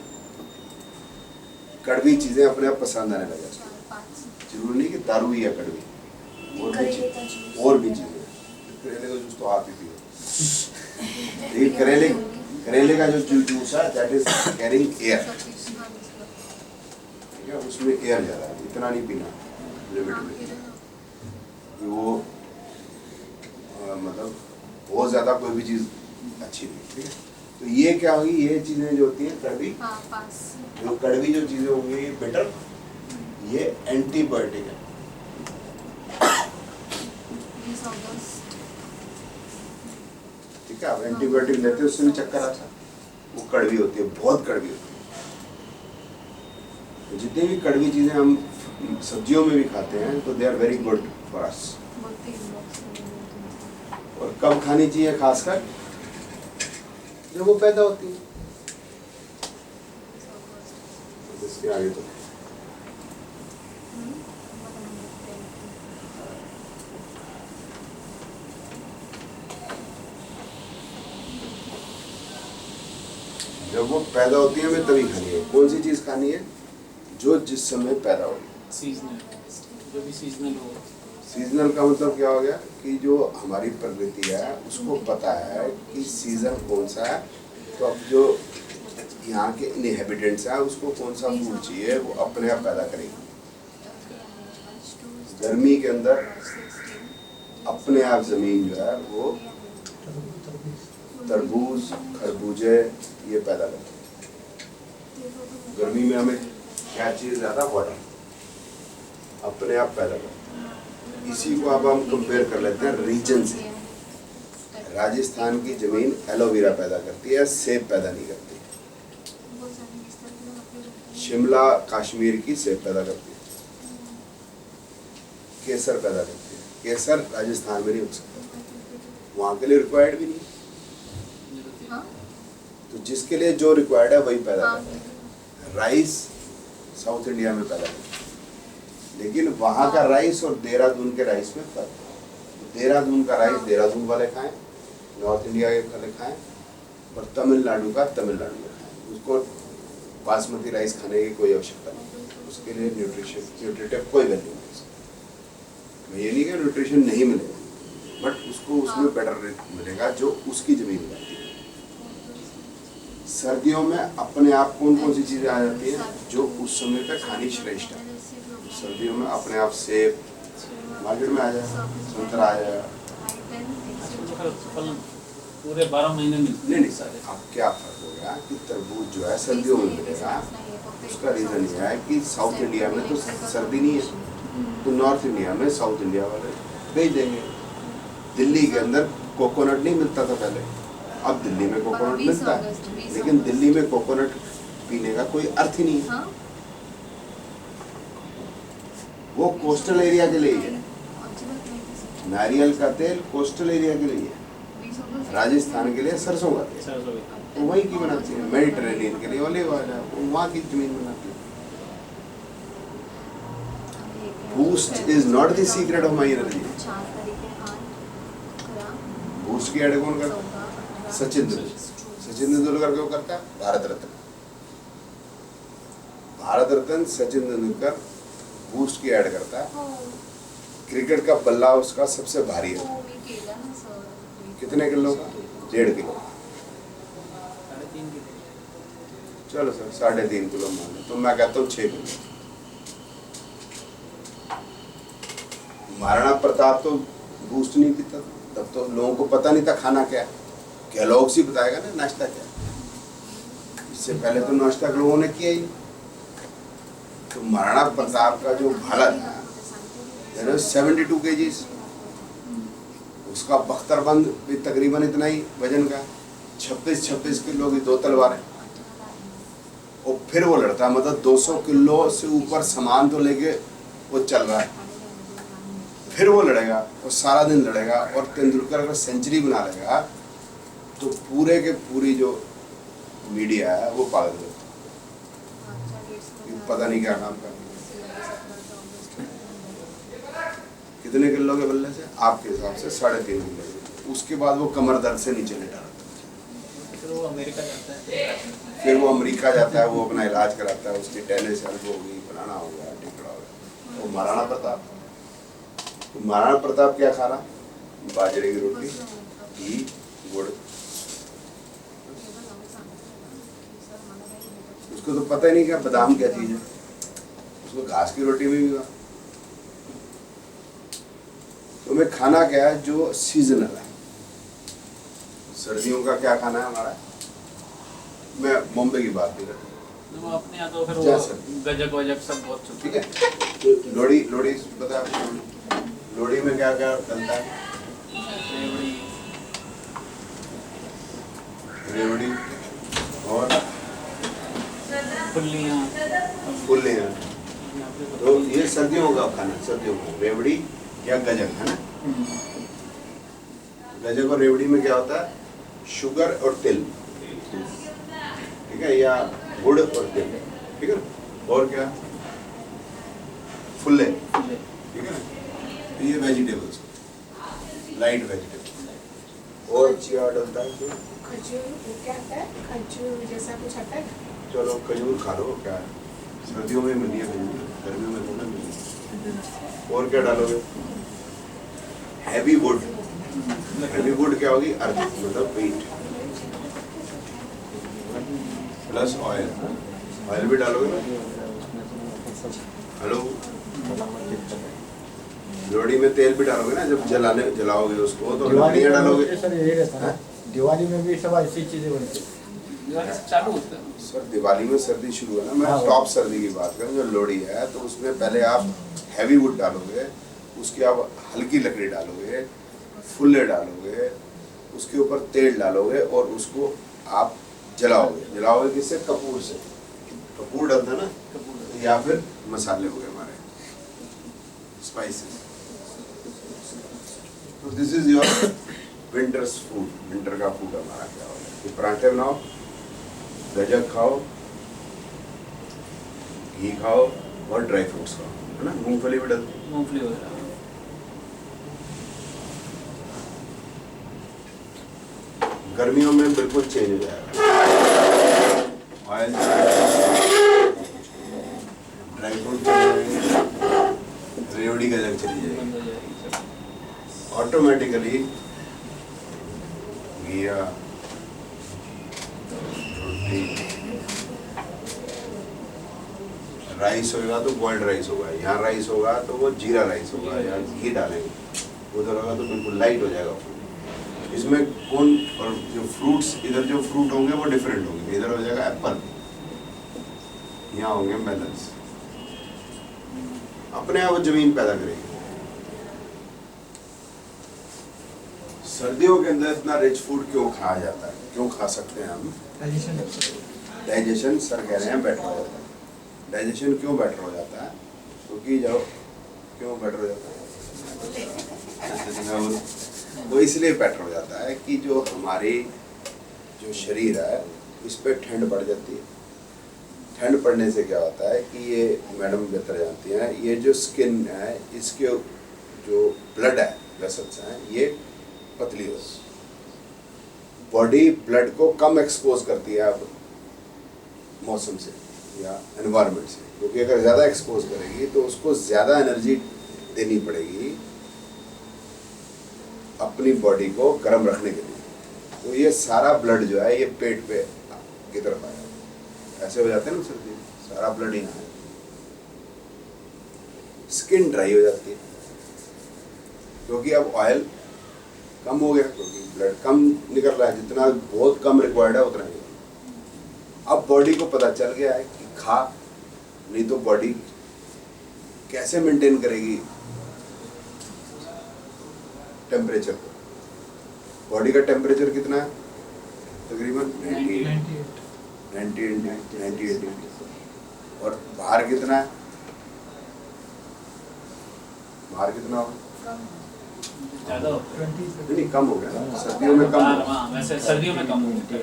कड़वी चीजें अपने आप पसंद आने लग जाती हैं। जरूरी नहीं कि दारू ही है कड़वी, और भी चीजें। करेले का जूस तो आप ही पियो, लेकिन करेले का जो जूस है दैट इज कैरिंग एयर। ठीक है, उसमें एयर ज़्यादा है, इतना नहीं पीना लिमिट में, कि वो मतलब बहुत ज़्यादा कोई भी चीज़ अच्छी नहीं। ठीक है, तो ये क्या होगी, ये चीज़ें जो होती हैं कड़वी, जो कड़वी जो चीज़ें होंगी बेटर, ये एंटीबायोटिक है। ठीक है, आप एंटीबायोटिक लेते हैं उससे भी चक्कर आता है, वो कड़वी होती है, बहुत कड़वी होती है। तो जितनी भी कड़वी चीज़ें हम सब्जियों में भी खाते हैं तो they are very good for us. और कब खानी चाहिए, खासकर जब वो पैदा होती है। इसके आगे तो जब वो पैदा होती है हमें तभी खानी है। कौन सी चीज़ खानी है, जो जिस समय पैदा होगी। सीजनल, जो भी सीजनल हो। सीजनल का मतलब क्या हो गया कि जो हमारी प्रकृति है उसको पता है कि सीजन कौन सा है, तो अब जो यहाँ के इनहेबिटेंट्स हैं उसको कौन सा फूड चाहिए वो अपने आप पैदा करेगी। गर्मी के अंदर अपने आप जमीन जो है वो तरबूज, खरबूजे ये पैदा करती है। गर्मी में हमें क्या चीज़ ज़्यादा, वाटर अपने आप पैदा करती है। इसी को अब हम कंपेयर कर लेते हैं रीजन से। राजस्थान की जमीन एलोवेरा पैदा करती है, सेब पैदा नहीं करती। शिमला कश्मीर की सेब पैदा करती है, केसर पैदा करती है। केसर राजस्थान में नहीं हो सकता, वहाँ के लिए रिक्वायर्ड भी नहीं। तो जिसके लिए जो रिक्वायर्ड है वही पैदा करता है। राइस साउथ इंडिया में पैदा करता है, लेकिन वहाँ का राइस और देहरादून के राइस में फर्क है। देहरादून का राइस देहरादून वाले खाएं, नॉर्थ इंडिया के वाले खाएं, और तमिलनाडु का तमिलनाडु में खाएं। उसको बासमती राइस खाने की कोई आवश्यकता नहीं, उसके लिए न्यूट्रिटिव कोई वैल्यू नहीं। ये नहीं कि न्यूट्रिशन नहीं मिलेगा, बट उसको उसमें बेटर मिलेगा जो उसकी जमीन में आती है। सर्दियों में अपने आप कौन कौन सी चीज़ें आ जाती हैं जो उस समय पे खानी श्रेष्ठ है। सर्दियों में अपने आप सेब मार्केट में आ जाएगा, संतरा आ जाएगा। फल पूरे 12 महीने मिलते नहीं सारे। अब क्या फर्क हो गया कि तरबूज जो है सर्दियों में मिलेगा, उसका रीज़न ये है कि साउथ इंडिया में तो सर्दी नहीं है, तो नॉर्थ इंडिया में साउथ इंडिया वाले भेज देंगे। दिल्ली के अंदर कोकोनट नहीं मिलता था पहले, अब दिल्ली में कोकोनट मिलता है, लेकिन दिल्ली में कोकोनट पीने का कोई अर्थ ही नहीं है। वो कोस्टल एरिया के लिए है। नारियल का तेल कोस्टल एरिया के लिए है, राजस्थान के लिए सरसों का तेल तो वहीं की बनाती है। मेडिटेरेनियन के लिए ऑलिव ऑयल है, वो वहाँ की जमीन बनाती है। Boost is not the secret of my energy. Boost की एड कौन करता है? सचिन तेंदुलकर क्यों करता है? भारत रत्न। भारत रत्न सचिन तेंदुलकर बूस्ट की ऐड करता है। क्रिकेट का बल्ला उसका सबसे भारी है। कितने किलो का? 1.5 किलो। 3.5 किलो। चलो सर 3.5 किलो मान लो, तो मैं कहता हूँ 6 किलो। महाराणा प्रताप तो बूस्ट नहीं पीता था, तब तो लोगों को पता नहीं था खाना क्या है। कैलॉग्स ही बताएगा ना नाश्ता क्या है। इससे पहले तो नाश्ता लोगों ने किया ही। तो महाराणा प्रताप का जो भाला था 72 kgs, उसका बख्तरबंद भी तकरीबन इतना ही वजन का, 26 किलो की 2 तलवारें। और फिर वो लड़ता, मतलब 200 किलो से ऊपर सामान तो लेके वो चल रहा है, फिर वो लड़ेगा और सारा दिन लड़ेगा। और तेंदुलकर अगर सेंचुरी बना लेगा तो पूरे के पूरी जो मीडिया है वो पागल है, पता नहीं क्या काम कर। कितने किलो के बल्ले से? आपके हिसाब से 3.5 किलो। उसके बाद वो कमर दर्द से नीचे लेटा रहता फिर वो अमेरिका जाता है। है। फिर वो अमेरिका जाता है, वो अपना इलाज कराता है, उसकी टेनिस एल्बो हो गई, बनाना हो गया, टिकड़ा हो गया। वो महाराणा प्रताप, तो महाराणा प्रताप क्या खा रहा? बाजरे की रोटी, घी, गुड़। उसको तो पता ही नहीं क्या बादाम क्या चीज है, उसको घास की रोटी में भी हुआ। तो मैं खाना क्या है जो सीजनल है। सर्दियों का क्या खाना है हमारा? मैं बॉम्बे की बात नहीं करता, तो वो अपने यहाँ तो फिर जैसे। वो गजक वजक सब बहुत चलता ठीक है। तो लोहड़ी पता है? लोहड़ी में क्या क्या डलता है? रेवड़ी, रेवड़ी और फुल्लियाँ। फुल्लियाँ। तो ये सर्दियों का खाना, सर्दियों का रेवड़ी या गजक है ना। गजक और रेवड़ी में क्या होता है? शुगर और तिल, ठीक है, या गुड़ और तिल, ठीक है ना। और क्या? फुल्ले, ठीक है ना। तो ये वेजिटेबल्स, लाइट वेजिटेबल्स। और क्या डलता है? खजूर, वो क्या होता है? खजूर जैसा कुछ आता है। चलो खजूर खा लो, क्या है, सर्दियों में मिलती है खजूर, गर्मियों में थोड़ा मिलती है। और क्या डालोगे? Heavy would. हैवी वुड क्या होगी? अर्थ, मतलब वेट प्लस ऑयल। ऑयल भी डालोगे ना। हेलो, लोहड़ी में तेल भी डालोगे ना, जब जलाओगे उसको तो लकड़ियाँ डालोगे। सर यही रहता है, दिवाली में भी सब ऐसी चीजें बनती है। दिवाली से चालू होता है। सर दिवाली में सर्दी शुरू है ना, मैं हाँ। टॉप सर्दी की बात करूँ। जो लोहड़ी है तो उसमें पहले आप हैवी वुड डालोगे, उसके आप हल्की लकड़ी डालोगे, फुल्ले डालोगे, उसके ऊपर तेल डालोगे और उसको आप जलाओगे किससे? कपूर से। कपूर डलता है ना, या फिर मसाले हो गए हमारे स्पाइसेस। तो this is your winters food. Winter का फूड हमारा क्या होगा? कि पराठे बनाओ, गजक खाओ, घी खाओ और ड्राई फ्रूट्स खाओ, है ना। मूंगफली भी डलती है। मूंगफली वगैरह। गर्मियों में बिल्कुल चेंज हो जाएगा। ऑयल, ड्राई फ्रूट चले जाएंगे, रेवड़ी गजक चली जाएगी बंद हो जाएगी सब। ऑटोमेटिकली। घिया, रोटी, राइस होगा तो बॉइल्ड राइस होगा, यहाँ राइस होगा तो वो जीरा राइस होगा या घी डालेंगे, उधर होगा तो बिल्कुल लाइट हो जाएगा फूड। इसमें कौन, और जो फ्रूट्स, इधर जो फ्रूट होंगे वो डिफरेंट होंगे। इधर हो जाएगा एप्पल, यहाँ होंगे मेलन्स। अपने आप वो जमीन पैदा करेगी। सर्दियों के अंदर इतना रिच फूड क्यों खाया जाता है, क्यों खा सकते हैं हम? डाइजेशन सर कह रहे हैं बेटर हो जाता है। डाइजेशन क्यों बेटर हो जाता है? क्योंकि जब क्यों बेटर हो जाता है? वो इसलिए बेटर हो जाता है कि जो हमारी जो शरीर है इस पर ठंड पड़ जाती है। ठंड पड़ने से क्या होता है कि ये मैडम बेहतर जानती हैं, ये जो स्किन है इसके जो ब्लड है, वेसल्स हैं, ये पतली हो, बॉडी ब्लड को कम एक्सपोज करती है अब मौसम से। या एनवायरनमेंट से, क्योंकि अगर ज़्यादा एक्सपोज करेगी तो उसको ज़्यादा एनर्जी देनी पड़ेगी अपनी बॉडी को गर्म रखने के लिए। तो ये सारा ब्लड जो है ये पेट पे की तरफ आया, ऐसे हो जाते हैं ना सर्दी में, सारा ब्लड ही आया, स्किन ड्राई हो जाती है क्योंकि अब ऑयल कम हो गया, क्योंकि ब्लड कम निकल रहा है, जितना बहुत कम रिक्वायर्ड है उतना ही। अब बॉडी को पता चल गया है कि खा, नहीं तो बॉडी कैसे मेंटेन करेगी टेम्परेचर को। बॉडी का टेम्परेचर कितना है तकरीबन 98 और बाहर कितना है, बाहर कितना होगा, ज़्यादा हो नहीं कम हो गया, सर्दियों में कम हो गया। हाँ, वैसे सर्दियों में कम होता है।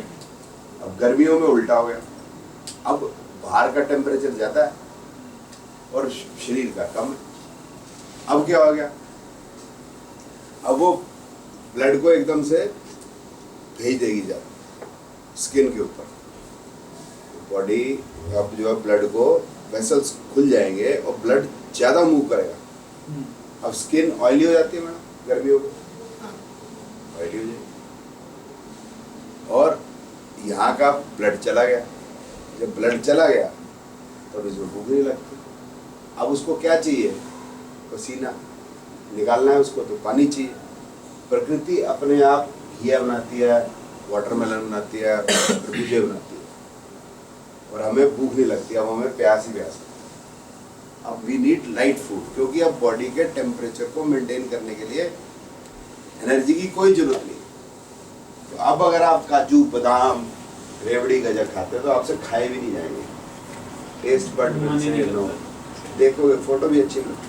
अब गर्मियों में उल्टा हो गया, अब बाहर का टेम्परेचर ज़्यादा है और शरीर का कम है। अब क्या हो गया, अब वो ब्लड को एकदम से भेज देगी ज़्यादा स्किन के ऊपर, बॉडी अब जो है ब्लड को वेसल्स खुल जाएंगे और ब्लड ज़्यादा मूव करेगा। अब स्किन ऑयली हो जाती है मैडम गर्मियों में, ऑयली हो जाएगी और यहाँ का ब्लड चला गया। जब ब्लड चला गया तब इसमें भूख नहीं लगती। अब उसको क्या चाहिए, पसीना निकालना है उसको, तो पानी चाहिए। प्रकृति अपने आप घिया बनाती है, वाटरमेलन बनाती है, तरबूजे बनाती है और हमें भूख नहीं लगती, अब हमें प्यास ही प्यास है। अब वी नीड लाइट फूड, क्योंकि अब बॉडी के टेम्परेचर को मेंटेन करने के लिए एनर्जी की कोई जरूरत नहीं। तो अब अगर आप काजू बादाम रेवड़ी गजक खाते हो तो आपसे खाए भी नहीं जाएंगे, टेस्ट बड मन ही नहीं नो, करता। देखोगे फोटो भी अच्छी मिलती,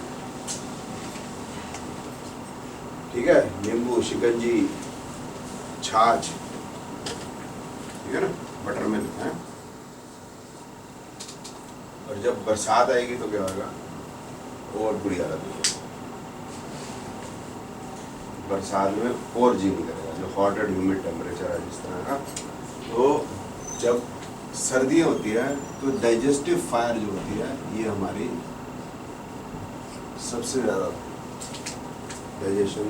ठीक है, नींबू शिकंजी छाछ, ठीक है ना, बटर मिल्क है। और जब बरसात आएगी तो क्या होगा, और बुरी हालत होगी। बरसात में और जी नहीं करेगा, जो हॉट एंड ह्यूमिड टेम्परेचर है जिस तरह का। तो जब सर्दियाँ होती है तो डाइजेस्टिव फायर जो होती है ये हमारी सबसे ज़्यादा डाइजेशन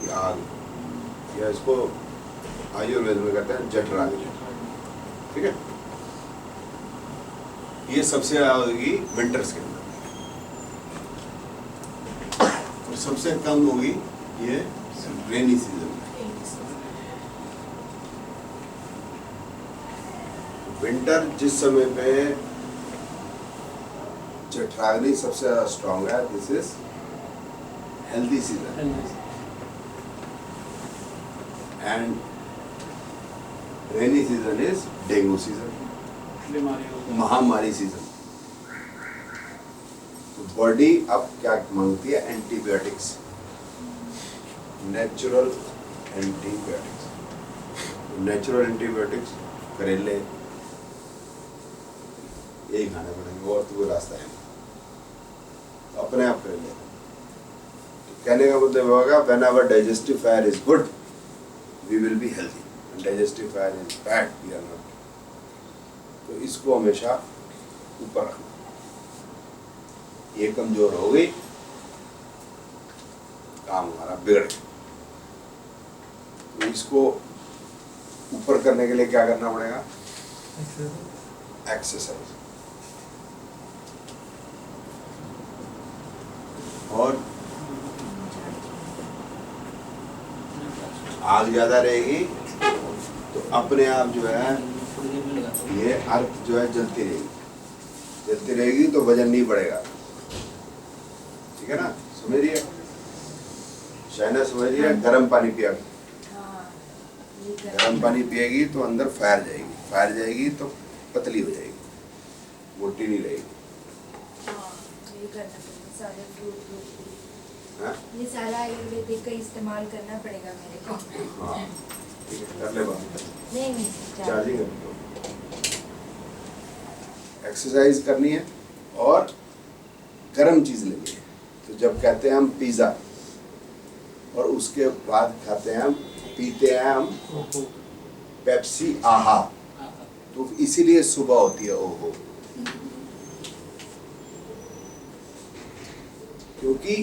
की आग, या इसको आयुर्वेद में कहते हैं जठराग्नि, ठीक है। ये सबसे ज़्यादा होगी विंटर्स के अंदर और सबसे कम होगी ये रेनी सीजन में। विंटर जिस समय पे जठराग्नि सबसे ज़्यादा स्ट्रॉन्ग है, this is healthy season. And rainy season is dengue season, महामारी सीजन। तो बॉडी अब क्या मांगती है, antibiotics, natural antibiotics. Natural antibiotics करेले यही खाने पड़ेंगे, और तो कोई रास्ता है नहीं, तो अपने आप करेले। तो कहने का मतलब होगा, whenever digestive fire is good, we will be healthy. When digestive fire is bad, we are not. तो इसको हमेशा ऊपर रखना। ये कमजोर हो गई, काम हमारा बिगड़ गया। तो इसको ऊपर करने के लिए क्या करना पड़ेगा, एक्सरसाइज। और आग ज्यादा रहेगी तो अपने आप जो है ये अर्थ जो है जलती रहेगी तो वजन नहीं बढ़ेगा, ठीक है ना। समझ रही है शाइना, समझ रही है। गर्म पानी पिया, गर्म पानी पिएगी तो अंदर फायर जाएगी तो पतली हो जाएगी, मोटी नहीं रहेगी। हाँ? ये सारा आयुर्वेदिक का इस्तेमाल करना पड़ेगा मेरे को। हाँ ठीक है, कर ले बात। नहीं चार्जिंग है, एक्सरसाइज करनी है और गर्म चीज़ लेनी है। तो जब कहते हैं हम पिज़्ज़ा और उसके बाद खाते हैं हम, पीते हैं हम पेप्सी आहा, तो इसीलिए सुबह होती है ओहो। क्योंकि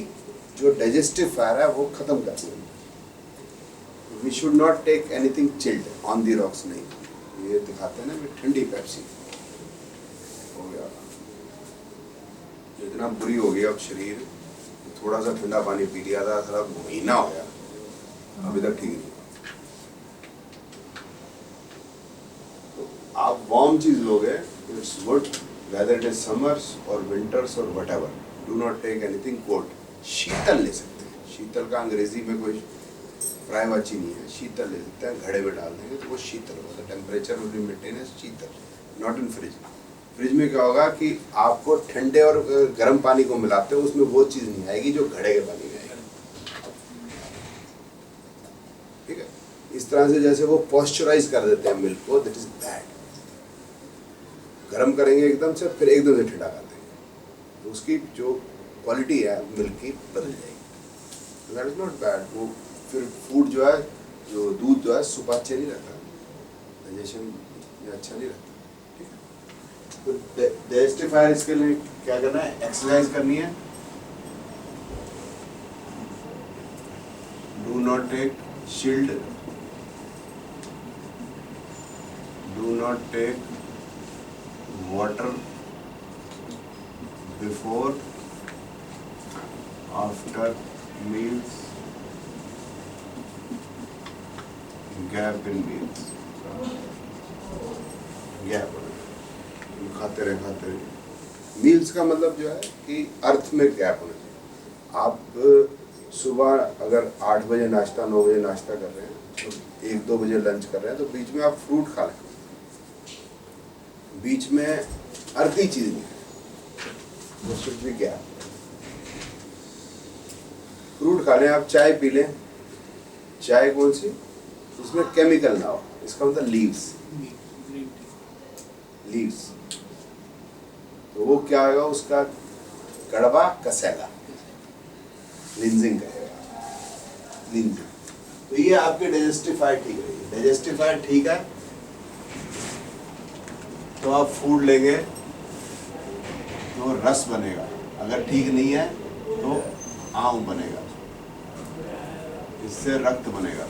जो डाइजेस्टिव फायर है वो खत्म करती है। We should not take anything chilled on the rocks, नहीं। ये दिखाते हैं ना कि ठंडी पेप्सी हो गया, इतना बुरी हो गई अब शरीर, थोड़ा सा ठंडा पानी पी लिया था, थोड़ा महीना हो गया, अभी तक ठीक नहीं। तो आप वार्म चीज लोगे, it's good, whether it is summers और विंटर्स और whatever, do not take anything cold. शीतल ले सकते हैं, शीतल का अंग्रेजी में कोई प्रायवाची नहीं है, शीतल ले सकते हैं, घड़े में डाल देंगे तो वो शीतल होगा, temperature will be maintain as sheetal, not in fridge. Fridge में क्या होगा कि आपको ठंडे और गर्म पानी को मिलाते हो, उसमें वो चीज़ नहीं आएगी जो घड़े के पानी में आएगी। ठीक है, इस तरह से जैसे वो पॉस्चराइज कर देते हैं मिल्क को, दैट इज बैड। गर्म करेंगे एकदम से, फिर एकदम से ठंडा कर देंगे, तो उसकी जो क्वालिटी है मिल्क की बदल जाएगी। That is not bad. वो फिर फूड जो है, जो दूध जो है सुपाच्य नहीं रहता, डाइजेशन में अच्छा नहीं रहता। तो डाइजेस्टिफायर इसके लिए क्या करना है, एक्सरसाइज करनी है। Do not take chilled, do not take water before after meals, gap in meals, gap खाते रहे। मील्स का मतलब जो है कि अर्थ में गैप होना चाहिए। आप सुबह अगर 8 बजे नाश्ता, 9 बजे नाश्ता कर रहे हैं, तो 1-2 बजे लंच कर रहे हैं, तो बीच में आप फ्रूट खा लें, बीच में अर्थी चीज नहीं है, वो शुड भी गैप। फ्रूट खा लें, आप चाय पी लें, चाय कौन सी, उसमें केमिकल ना हो, इसका मतलब लीव्स, लीव्स, तो वो क्या होगा, उसका कड़वा कसेगा, क्लींजिंग करेगा, क्लींजिंग। तो ये आपके डाइजेस्टिफायर ठीक रहेगी। डाइजेस्टिफायर ठीक है तो आप फूड लेंगे तो रस बनेगा, अगर ठीक नहीं है तो आम बनेगा, इससे रक्त बनेगा।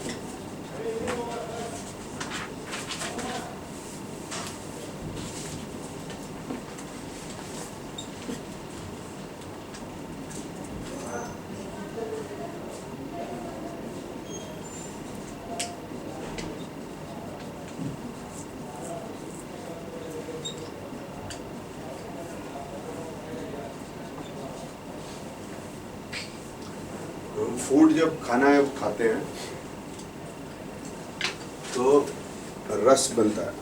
फूड जब खाना है खाते हैं तो रस बनता है,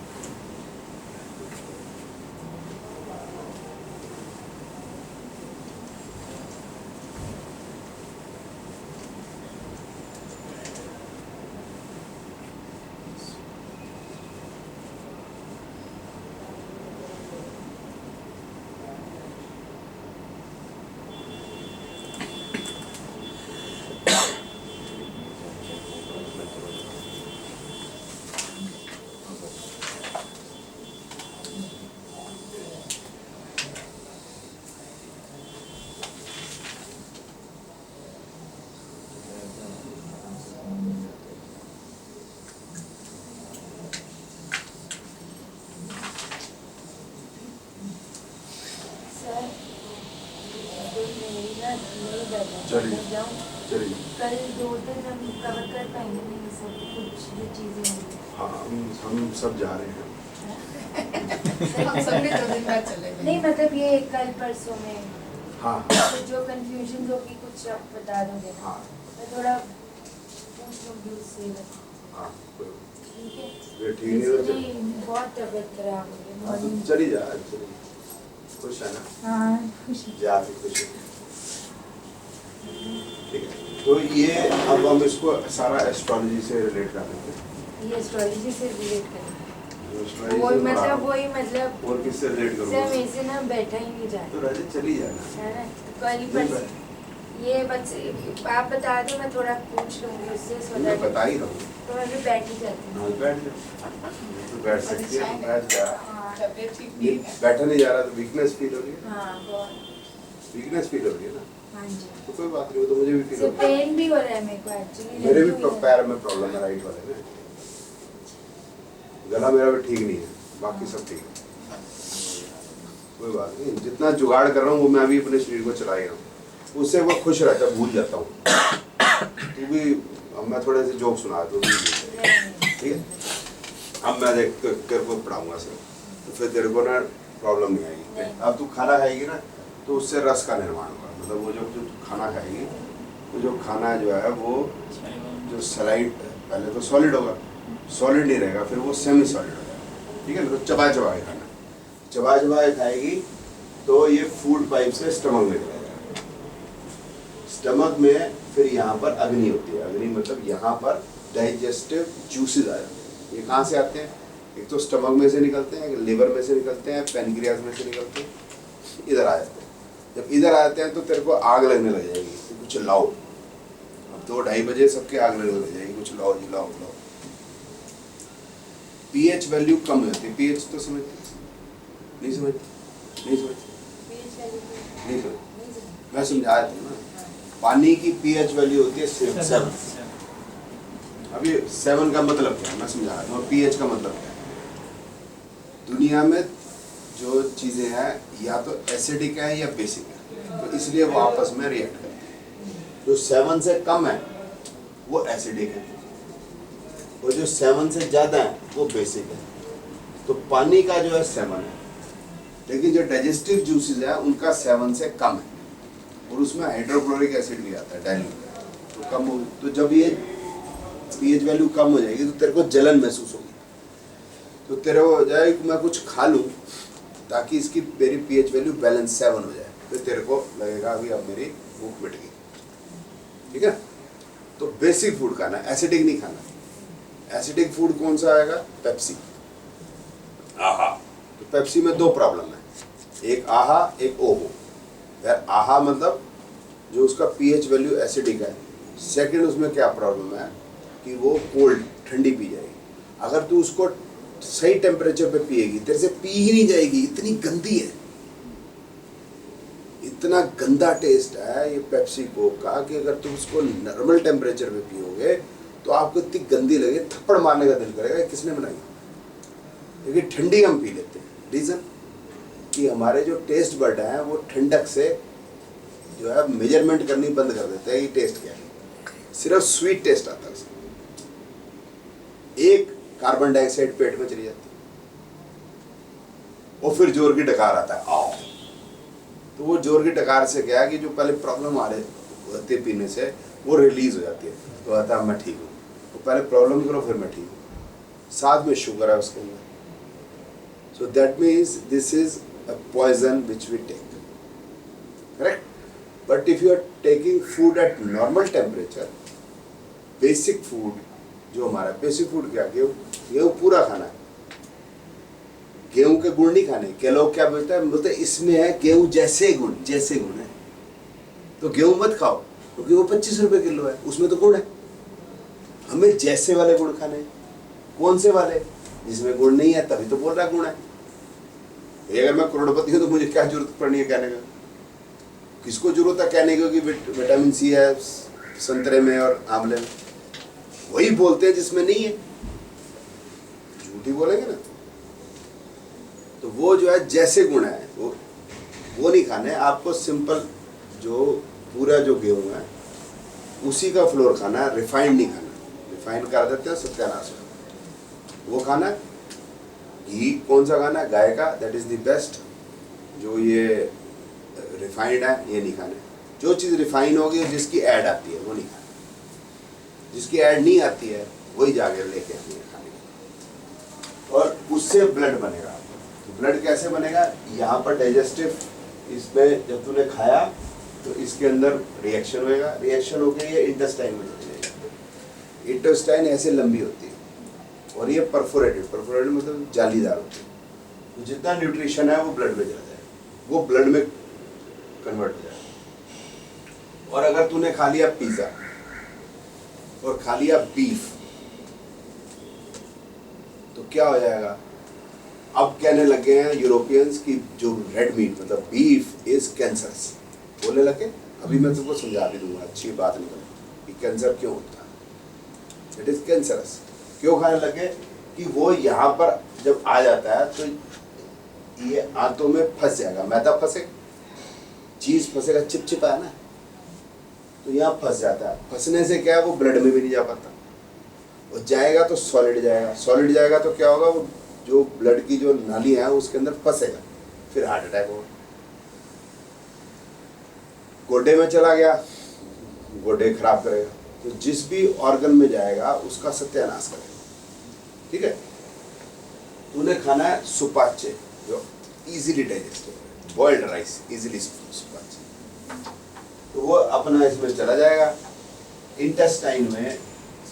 चलिए चलिए। कल 2 दिन हम कवर कर पाएंगे नहीं सब कुछ जो चीजें होंगी। हाँ, हम सब जा रहे हैं। हम सब भी 2 दिन बाद चलेंगे। नहीं मतलब ये कल परसों में हाँ तो जो कंफ्यूजन होगी कुछ आप बता दोगे ना, हाँ मैं थोड़ा पूछ लूँगी उससे। हाँ, ठीक है, ये ठीक नहीं हो इसलिए बहुत तबीयत खराब हो गई मॉर्निंग। चली जा, चली खुश है ना? हाँ खुश जा भी खुश है। ठीक है, तो ये अब हम इसको सारा एस्ट्रोलॉजी से रिलेट कर लेते हैं। ये एस्ट्रोलॉजी से रिलेट करें, एस्ट्रोलॉजी वही से मतलब वही मतलब और किससे रिलेट सर करूँगा? मेरे से ना बैठा ही नहीं जाता तो राजे चली जाना। है ना। तो कल ही परसों ये बच्चे आप बता दो, मैं थोड़ा पूछ लूँगी उससे सो मैं दैट बता ही रहा हूँ। तो मैं भी बैठ ही जाती हूँ। हाँ, बैठ जा, तो बैठ सकती है, तो बैठ जा। हाँ तबीयत ठीक नहीं है। बैठा नहीं जा रहा तो वीकनेस फील हो रही है, हाँ बहुत वीकनेस फील हो रही है ना। हाँ जी। तो कोई बात नहीं, वो तो मुझे भी फील सिर्फ होता है। पेन भी हो रहा है मेरे को एक्चुअली। मेरे भी पैर में प्रॉब्लम है राइट वाले में, गला मेरा भी ठीक नहीं है, बाकी सब ठीक है, कोई बात नहीं। जितना जुगाड़ कर रहा हूँ वो मैं अभी अपने शरीर को चला ही रहा हूँ, उससे वो खुश रहता है, भूल जाता हूँ। तू भी, अब मैं थोड़े से जोक सुना दूँ, ठीक है? अब मैं देख तेरे को पढ़ाऊंगा सर, तो फिर तेरे को ना प्रॉब्लम नहीं आएगी। अब तू खाना खाएगी ना तो उससे रस का निर्माण होगा, मतलब वो जो जो खाना खाएगी, तो जो खाना जो है वो जो सलाइड, पहले तो सॉलिड होगा, सॉलिड नहीं रहेगा, फिर वो सेमी सॉलिड होगा, ठीक है ना? तो चबा चबा के खाना, चबा चबा के खाएगी तो ये फूड पाइप से स्टमक में चला जाएगा। स्टमक में फिर यहाँ पर अग्नि होती है, अग्नि मतलब यहाँ पर डाइजेस्टिव जूसेस आ जाते हैं। ये कहाँ से आते हैं? एक तो स्टमक में से निकलते हैं, लिवर में से निकलते हैं, पैनक्रियाज में से निकलते हैं, इधर आ जाते हैं। जब इधर आते हैं तो तेरे को आग लगने लग जाएगी, कुछ लाओ। अब 2-2:30 बजे सबके आग लगने लग जाएगी, कुछ लाओ जी, लाओ लाओ। पीएच वैल्यू कम हो जाती है, पीएच तो समझते नहीं, समझते नहीं समझ, मैं समझाया था ना, पानी की पीएच वैल्यू होती है 7। अब ये 7 का मतलब क्या है मैं समझा रहा हूँ, पीएच का मतलब क्या है। दुनिया में जो चीज़ें हैं या तो एसिडिक है या बेसिक है, तो इसलिए वो आपस में रिएक्ट करते हैं। जो 7 से कम है वो एसिडिक है, और जो 7 से ज़्यादा है वो बेसिक है। तो पानी का जो है 7 है, लेकिन जो डाइजेस्टिव जूसेस है उनका 7 से कम है, और उसमें हाइड्रोक्लोरिक एसिड भी आता है डाइल्यूट, तो कम हो। तो जब ये पीएच वैल्यू कम हो जाएगी तो तेरे को जलन महसूस होगी, तो तेरे को हो जाए कि मैं कुछ खा लूँ ताकि इसकी मेरी पीएच वैल्यू बैलेंस 7 हो जाए, तो तेरे को लगेगा अभी अब मेरी भूख मिट गई, ठीक है? तो बेसिक फूड खाना, एसिडिक नहीं खाना। एसिडिक फूड कौन सा आएगा? पेप्सी, आहा। तो पेप्सी में 2 प्रॉब्लम है, एक आहा एक ओहो। यार आहा मतलब जो उसका पीएच वैल्यू एसिडिक है, सेकंड उसमें क्या प्रॉब्लम है कि वो कोल्ड, ठंडी पी जाएगी। अगर तू उसको सही टेम्परेचर पे पिएगी, तेरे से पी ही नहीं जाएगी, इतनी गंदी है, इतना गंदा टेस्ट है ये पेप्सी कोक का कि अगर तुम उसको नॉर्मल टेम्परेचर पे पियोगे तो आपको इतनी गंदी लगे, थप्पड़ मारने का दिल करेगा, किसने बनाई? लेकिन ठंडी हम पी लेते हैं, रीज़न कि हमारे जो टेस्ट बड हैं वो ठंडक से जो है मेजरमेंट करनी बंद कर देते हैं कि टेस्ट क्या है, सिर्फ स्वीट टेस्ट आता है उसमें। एक कार्बन डाइऑक्साइड पेट में चली जाती है, और फिर जोर की डकार आता है, आओ। तो वो जोर की डकार से क्या है कि जो पहले प्रॉब्लम आ रहे होते पीने से वो रिलीज हो जाती है, तो आता है मैं ठीक हूँ। तो पहले प्रॉब्लम करो फिर मैं ठीक हूँ, साथ में शुगर है उसके अंदर। So that means this is a poison which we take, correct? But if you are taking food at normal temperature, basic food जो हमारा बेसिक फूड क्या, गेहूँ पूरा खाना है, गेहूं के गुण नहीं खाने। क्या लोग क्या बोलते हैं, बोलते इसमें है गेहूं जैसे गुण, जैसे गुण है, तो गेहूं मत खाओ क्योंकि वो 25 रुपए किलो है, उसमें तो गुण है। हमें जैसे वाले गुण खाने। कौन से वाले? जिसमें गुण नहीं है तभी तो बोल रहा गुण है। अगर मैं करोड़पति हूँ तो मुझे क्या जरूरत पड़नी है कहने का? किसको जरूरत है कहने को कि विटामिन सी है संतरे में और आंवले में? वही बोलते हैं जिसमें नहीं है, झूठी बोलेंगे ना। तो वो जो है जैसे गुण है वो नहीं खाने आपको। सिंपल जो पूरा जो गेहूं है उसी का फ्लोर खाना है, रिफाइंड नहीं खाना। रिफाइंड कर देते हैं सत्यानाश, वो खाना। घी कौन सा खाना है? गाय का, दैट इज द बेस्ट। जो ये रिफाइंड है ये नहीं खाने। जो चीज़ रिफाइन होगी जिसकी ऐड आती है वो नहीं खानी, जिसकी ऐड नहीं आती है वही जाके लेके आनी है खाने की। और उससे ब्लड बनेगा। तो ब्लड कैसे बनेगा? यहाँ पर डाइजेस्टिव, इसमें जब तूने खाया तो इसके अंदर रिएक्शन होएगा, रिएक्शन होकर ये इंटेस्टाइन में चली जाएगी। इंटेस्टाइन ऐसे लंबी होती है और ये परफोरेटेड, परफोरेटेड मतलब जालीदार होती है। तो जितना न्यूट्रिशन है वो ब्लड में जाता है, वो ब्लड में कन्वर्ट हो जाएगा। और अगर तूने खा लिया पिज्जा और खा लिया बीफ तो क्या हो जाएगा? अब कहने लगे हैं यूरोपियंस की जो रेड मीट मतलब बीफ इज कैंसरस, बोलने लगे। अभी मैं तुमको समझा भी दूंगा, अच्छी बात निकल कि कैंसर क्यों होता है। It is cancerous. क्यों खाने लगे कि वो यहाँ पर जब आ जाता है तो ये आंतों में फंस जाएगा, मैदा फंसे, चीज फंसेगा, चिपचिपा है ना, तो यहाँ फंस जाता है। फंसने से क्या है, वो ब्लड में भी नहीं जा पाता, वो जाएगा तो सॉलिड जाएगा, सॉलिड जाएगा तो क्या होगा, वो जो ब्लड की जो नाली है उसके अंदर फंसेगा, फिर हार्ट अटैक होगा। गोड्डे में चला गया, गोड्डे खराब करेगा, तो जिस भी ऑर्गन में जाएगा उसका सत्यानाश करेगा। ठीक है, तूने खाना है सुपाच्य, जो इजीली डाइजेस्टेबल है, बॉइल्ड राइस इजीली सुपाच्य, तो वो अपना इसमें चला जाएगा, इंटेस्टाइन में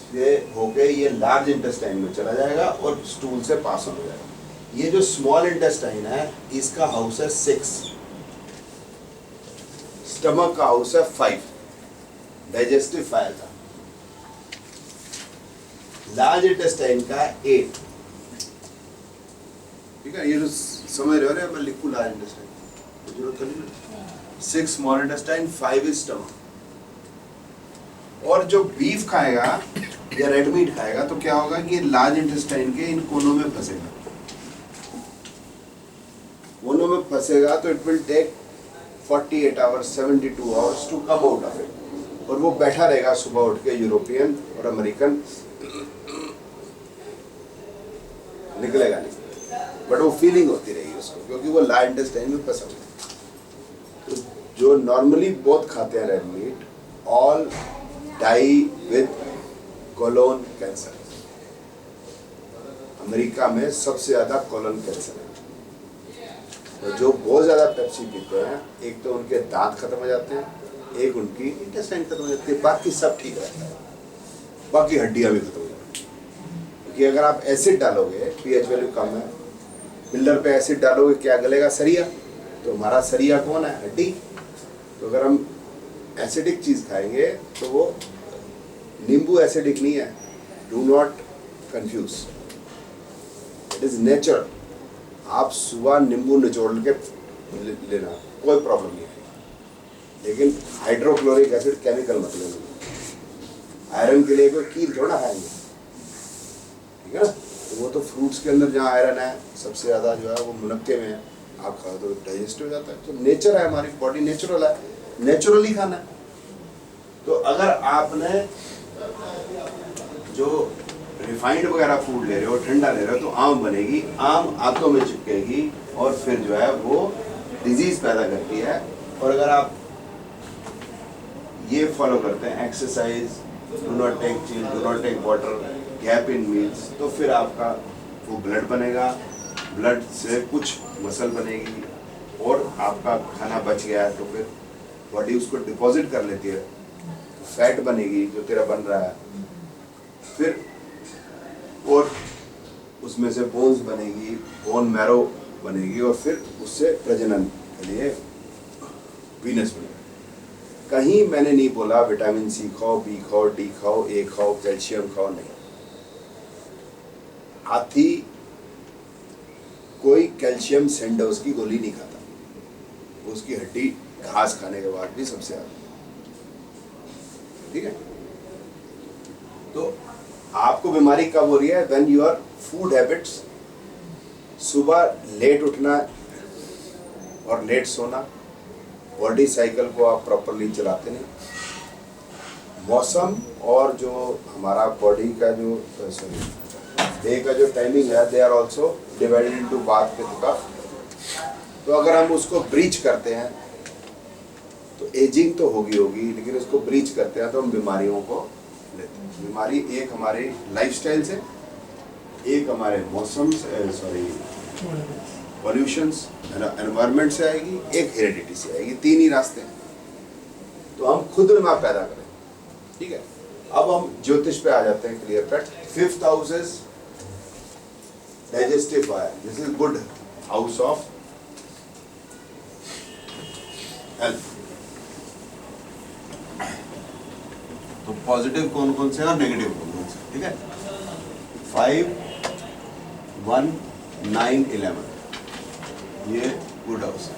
से होके ये लार्ज इंटेस्टाइन में चला जाएगा और स्टूल से पास हो जाएगा। ये जो स्मॉल इंटेस्टाइन है इसका हाउस है 6, स्टमक का हाउस है 5, डाइजेस्टिव फायर का, लार्ज इंटेस्टाइन का 8। ठीक है, ये जो समझ रहे हो ना, मैं लिखूं लार्ज इंटेस्टाइन, जरूरत नहीं। 6 स्मॉल इंटेस्टाइन, 5 इज स्टमक। और जो बीफ खाएगा या रेड मीट खाएगा तो क्या होगा कि लार्ज इंटेस्टाइन के इन कोनों में फंसेगा, कोनों में फंसेगा तो it will take 48 hours 72 hours to come out of it, और वो बैठा रहेगा सुबह उठ के, यूरोपियन और अमेरिकन निकलेगा नहीं, बट वो फीलिंग होती रहेगी उसको, क्योंकि वो लार्ज इंटेस्टाइन में फंसा हुआ है। तो जो नॉर्मली बहुत खाते हैं red meat, all die with colon cancer. America में सबसे ज्यादा कोलोन कैंसर है। तो जो बहुत ज्यादा पेप्सी पीते हैं, एक तो उनके दांत खत्म हो जाते हैं, एक उनकी इंटेस्टाइन खत्म हो जाती है, बाकी सब ठीक रहता है, बाकी हड्डियां भी खत्म हो जाती हैं। क्योंकि अगर आप एसिड डालोगे, पीएच वैल्यू कम है, पिल्लर पे एसिड डालोगे, क्या गलेगा, सरिया। तो हमारा सरिया कौन है, हड्डी। तो अगर हम एसिडिक चीज खाएंगे तो वो नींबू एसिडिक नहीं है, do not confuse, it is natural. आप सुबह नींबू निचोड़ के लेना, कोई प्रॉब्लम नहीं है, लेकिन हाइड्रोक्लोरिक एसिड केमिकल मत लेना। आयरन के लिए कोई कील थोड़ा खाएंगे, ठीक है ना। तो वो तो फ्रूट्स के अंदर जहाँ आयरन है सबसे ज़्यादा जो है वो मुनक्के में है, आप खाओ तो डाइजेस्ट हो जाता है। तो नेचर है, हमारी बॉडी नेचुरल है, नेचुरली खाना है। तो अगर आपने जो रिफाइंड वगैरह फूड ले रहे हो, ठंडा ले रहे हो, तो आम बनेगी, आम आंतों में चिपकेगी और फिर जो है वो डिजीज पैदा करती है। और अगर आप ये फॉलो करते हैं, exercise, do not take chill, do not take water, gap in meals, तो फिर आपका वो ब्लड बनेगा, ब्लड से कुछ मसल बनेगी, और आपका खाना बच गया है तो फिर बॉडी उसको डिपॉजिट कर लेती है, फैट बनेगी जो तेरा बन रहा है, फिर और उसमें से बोन्स बनेगी, बोन मैरो बनेगी, और फिर उससे प्रजनन के लिए वीनस बनेगा। कहीं मैंने नहीं बोला विटामिन सी खाओ, बी खाओ, डी खाओ, ए खाओ, कैल्शियम खाओ, नहीं। हाथी कोई कैल्शियम सेंडोज की गोली नहीं खाता, उसकी हड्डी घास खाने के बाद भी सबसे ज्यादा, ठीक है। तो आपको बीमारी कब हो रही है, व्हेन योर फूड हैबिट्स, सुबह लेट उठना और लेट सोना, बॉडी साइकिल को आप प्रॉपरली चलाते नहीं, मौसम और जो हमारा बॉडी का जो डे का जो टाइमिंग है, they are also divided into vata pitta kapha. तो अगर हम उसको ब्रीच करते हैं तो एजिंग तो होगी, लेकिन उसको ब्रीच करते हैं तो हम बीमारियों को लेते हैं। बीमारी एक हमारे लाइफस्टाइल से, एक हमारे मौसम से, सॉरी पॉल्यूशंस, एनवायरनमेंट से आएगी, एक हेरिडिटी से आएगी, 3 ही रास्ते हैं। तो हम खुद बीमार पैदा करें, ठीक है। अब हम ज्योतिष पे आ जाते हैं, clear cut. 5th house is digestive fire, this is good house of health. तो पॉजिटिव कौन कौन से और नेगेटिव कौन कौन से, ठीक है। 5, 1, 9, 11 ये गुड हाउस है।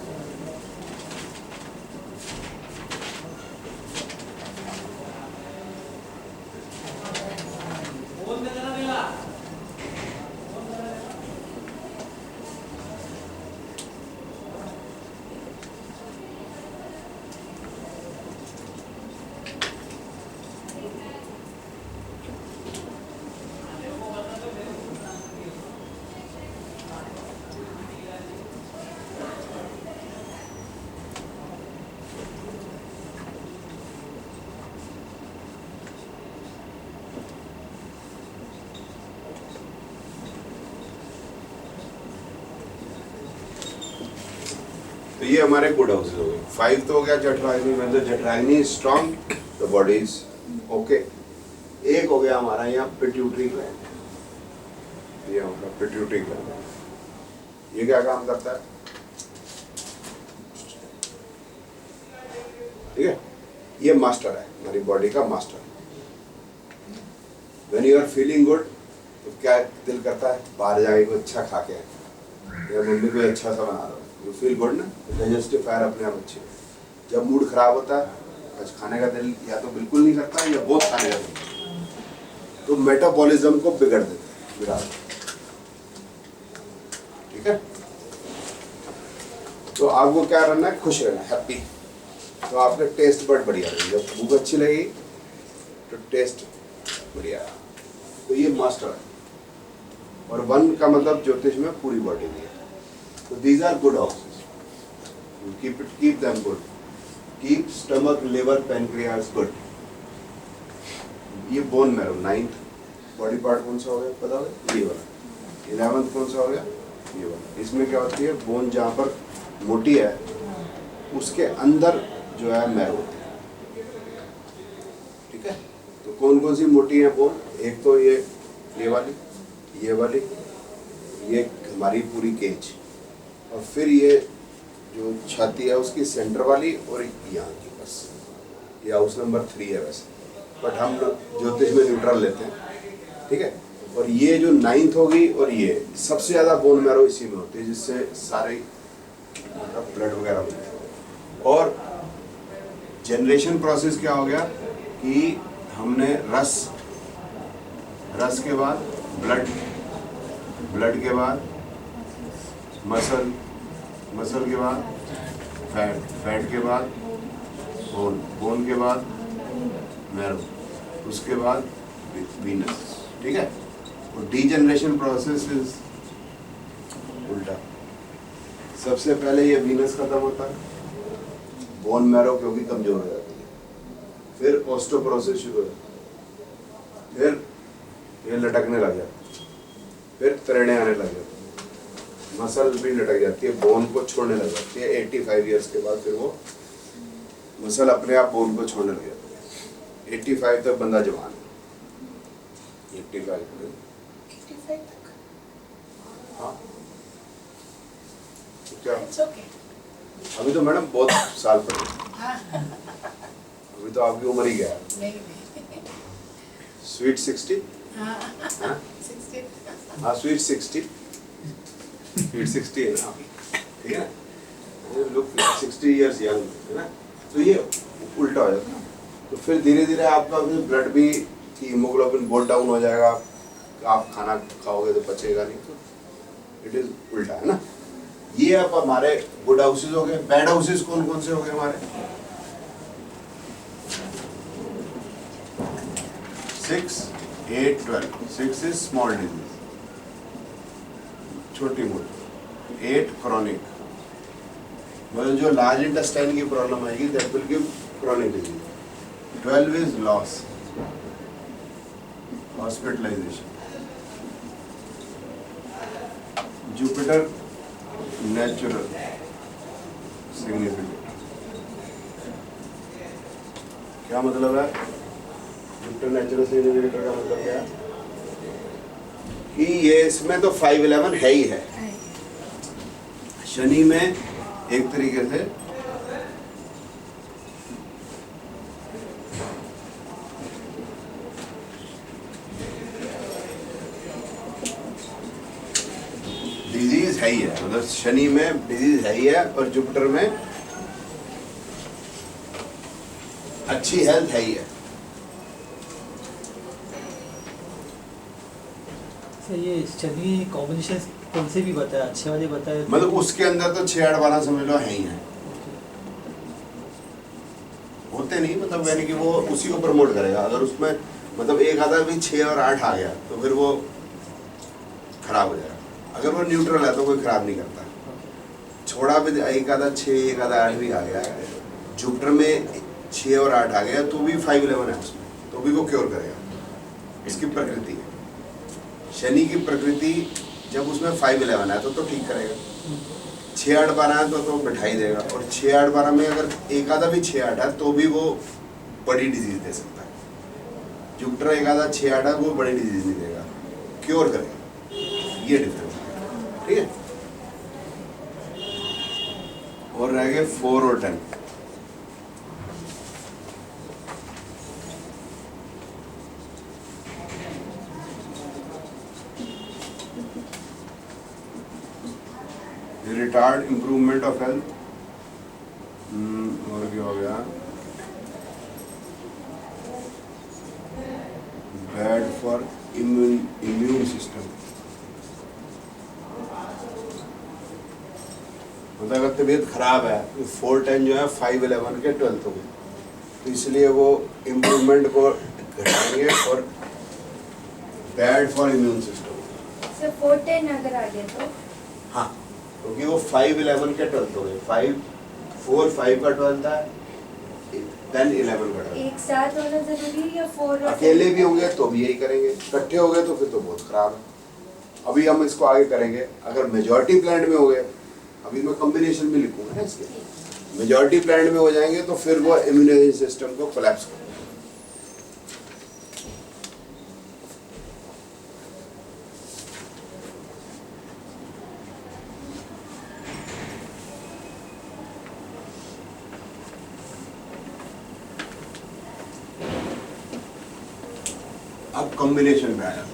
ये हमारे गुड हाउसेज हो गए। 5 तो हो गया जठराग्नि में, तो जठराग्नि strong, the body is okay. एक हो गया हमारा यहाँ पिट्यूटरी ग्लैंड, ये हमारा पिट्यूटरी ग्लैंड। ये क्या काम करता है? ठीक है, ये मास्टर है, हमारी बॉडी का master. When you are feeling good तो क्या दिल करता है? बाहर जाके कुछ अच्छा खा के आए, या मम्मी को अच्छा सा बना दो, यू फील गुड ना, डाइजेस्टिव फायर अपने आप अच्छे। जब मूड खराब होता है, कुछ खाने का दिल या तो बिल्कुल नहीं करता या बहुत खाने का दिल, तो मेटाबॉलिज्म को बिगड़ देता है, बिगाड़ देता है। ठीक है, तो आपको क्या रहना है? खुश रहना, हैप्पी। तो आपका टेस्ट बड बढ़िया रहेगी। जब भूख अच्छी लगेगी तो टेस्ट बढ़िया। तो ये मास्टर है, और 1 का मतलब ज्योतिष में पूरी बॉडी में है। So these are good houses. You keep them good. Keep stomach, liver, pancreas good. ये bone marrow 9th body part कौन सा हो गया पता होगा? ये वाला। 11th कौन सा हो गया? ये वाला। इसमें क्या होती है? बोन जहाँ पर मोटी है उसके अंदर जो है मैरो होती है। ठीक है, तो कौन कौन सी मोटी है बोन? एक तो ये वाली, ये हमारी पूरी केज, और फिर ये जो छाती है उसकी सेंटर वाली, और यहाँ की, बस ये हाउस नंबर 3 है वैसे, बट हम ज्योतिष में न्यूट्रल लेते हैं। ठीक है, और ये जो 9th होगी, और ये सबसे ज़्यादा बोन मैरो इसी में होती है, जिससे सारे मतलब ब्लड वगैरह बनते हैं। और जनरेशन प्रोसेस क्या हो गया कि हमने रस के बाद ब्लड के बाद मसल के बाद फैट के बाद बोन के बाद मैरो, उसके बाद वीनस। ठीक है, और डीजनरेशन प्रोसेस इज उल्टा। सबसे पहले ये वीनस खत्म होता है, बोन मैरो क्योंकि कमजोर हो जाती है, फिर ऑस्टियोपोरोसिस शुरू हो जाता है, फिर ये लटकने लग जाता है, फिर तरेड़े आने लग जाते हैं, मसल भी लटक जाती है, बोन को छोड़ने लग जाती है। 85 ईयर्स के बाद फिर वो मसल अपने आप बोन को छोड़ने लग जाती है। 85 तक बंदा जवान है, 85 तक। हाँ, तो क्या It's okay. अभी तो मैडम बहुत साल पड़े, हाँ, अभी तो आपकी उम्र ही क्या है? नहीं। स्वीट 60? हाँ, हाँ 60. हाँ, स्वीट 60 है ना, ठीक है ना, लुक 60 ईयर्स यंग है ना। तो ये उल्टा हो जाता है, तो फिर धीरे धीरे आपका ब्लड भी, हीमोग्लोबिन बहुत डाउन हो जाएगा, आप खाना खाओगे तो पचेगा नहीं, तो इट इज उल्टा है ना। ये अब हमारे गुड हाउसेज हो गए। बैड हाउसेज कौन कौन से हो गए हमारे? 6, 8, 12। 6 इज स्मॉल डिजीज, छोटी मोटी। 8 क्रॉनिक, मतलब जो लार्ज इंटेस्टाइन की प्रॉब्लम आएगी, that will give chronic disease. 12 is loss, hospitalization. Jupiter natural significant, क्या मतलब है? जुपिटर नेचुरल सिग्निफिकेंट का मतलब क्या है कि ये इसमें तो 5-11 है ही है। शनि में एक तरीके से डिजीज है ही है, मतलब शनि में डिजीज है ही है, और जुपिटर में अच्छी हेल्थ है ही है। सर ये शनि कॉम्बिनेशन कौन से भी बताया, अच्छे वाले बताए? मतलब उसके अंदर तो 6-8-12 समझ लो है ही है, होते नहीं, मतलब यानी कि वो उसी को प्रमोट करेगा। अगर उसमें मतलब एक आधा भी 6 और 8 आ गया तो फिर वो खराब हो जाएगा। अगर वो न्यूट्रल है तो कोई खराब नहीं करता। छोड़ा भी एक आधा 6, एक आधा 8 भी आ गया, जुपिटर में 6 और 8 आ गया तो भी 5-11 है उसमें, तो भी वो क्योर करेगा। इसकी प्रकृति है, शनि की प्रकृति जब उसमें 5-11 है तो ठीक करेगा। 6-8-12 है तो बिठा ही देगा, और 6-8-12 में अगर एक आधा भी 6-8 है तो भी वो बड़ी डिजीज दे सकता है। जुपिटर एक आधा 6-8 है वो बड़ी डिजीज नहीं देगा, क्योर करेगा, ये डिफरेंस है, ठीक है। और रह गए 4 और 10। रिटार्ड इम्प्रूवमेंट ऑफ हेल्थ, और क्या हो गया, बैड फॉर इम्यून सिस्टम। मतलब अगर तबीयत खराब है तो 4-10 जो है 5-11 के 12th हो गए, तो इसलिए वो इम्प्रूवमेंट को घटाएंगे और bad for immune system. Sir 4-10 अगर आ गया तो हाँ, क्योंकि वो 5-11 के 12th हो गए, 4-5 का 12th है, 10-11 का 12th। एक साथ होना जरूरी है या 4 अकेले भी होंगे तो भी यही करेंगे, इकट्ठे हो गए तो फिर तो बहुत खराब है। अभी हम इसको आगे करेंगे, अगर मेजॉरिटी प्लांट में हो गए, अभी मैं कॉम्बिनेशन में लिखूंगा ना इसके, मेजॉरिटी प्लांट में हो जाएंगे तो फिर वो इम्यूनाइजेशन सिस्टम को कोलैप्स कर देगा। अब कॉम्बिनेशन पे आया,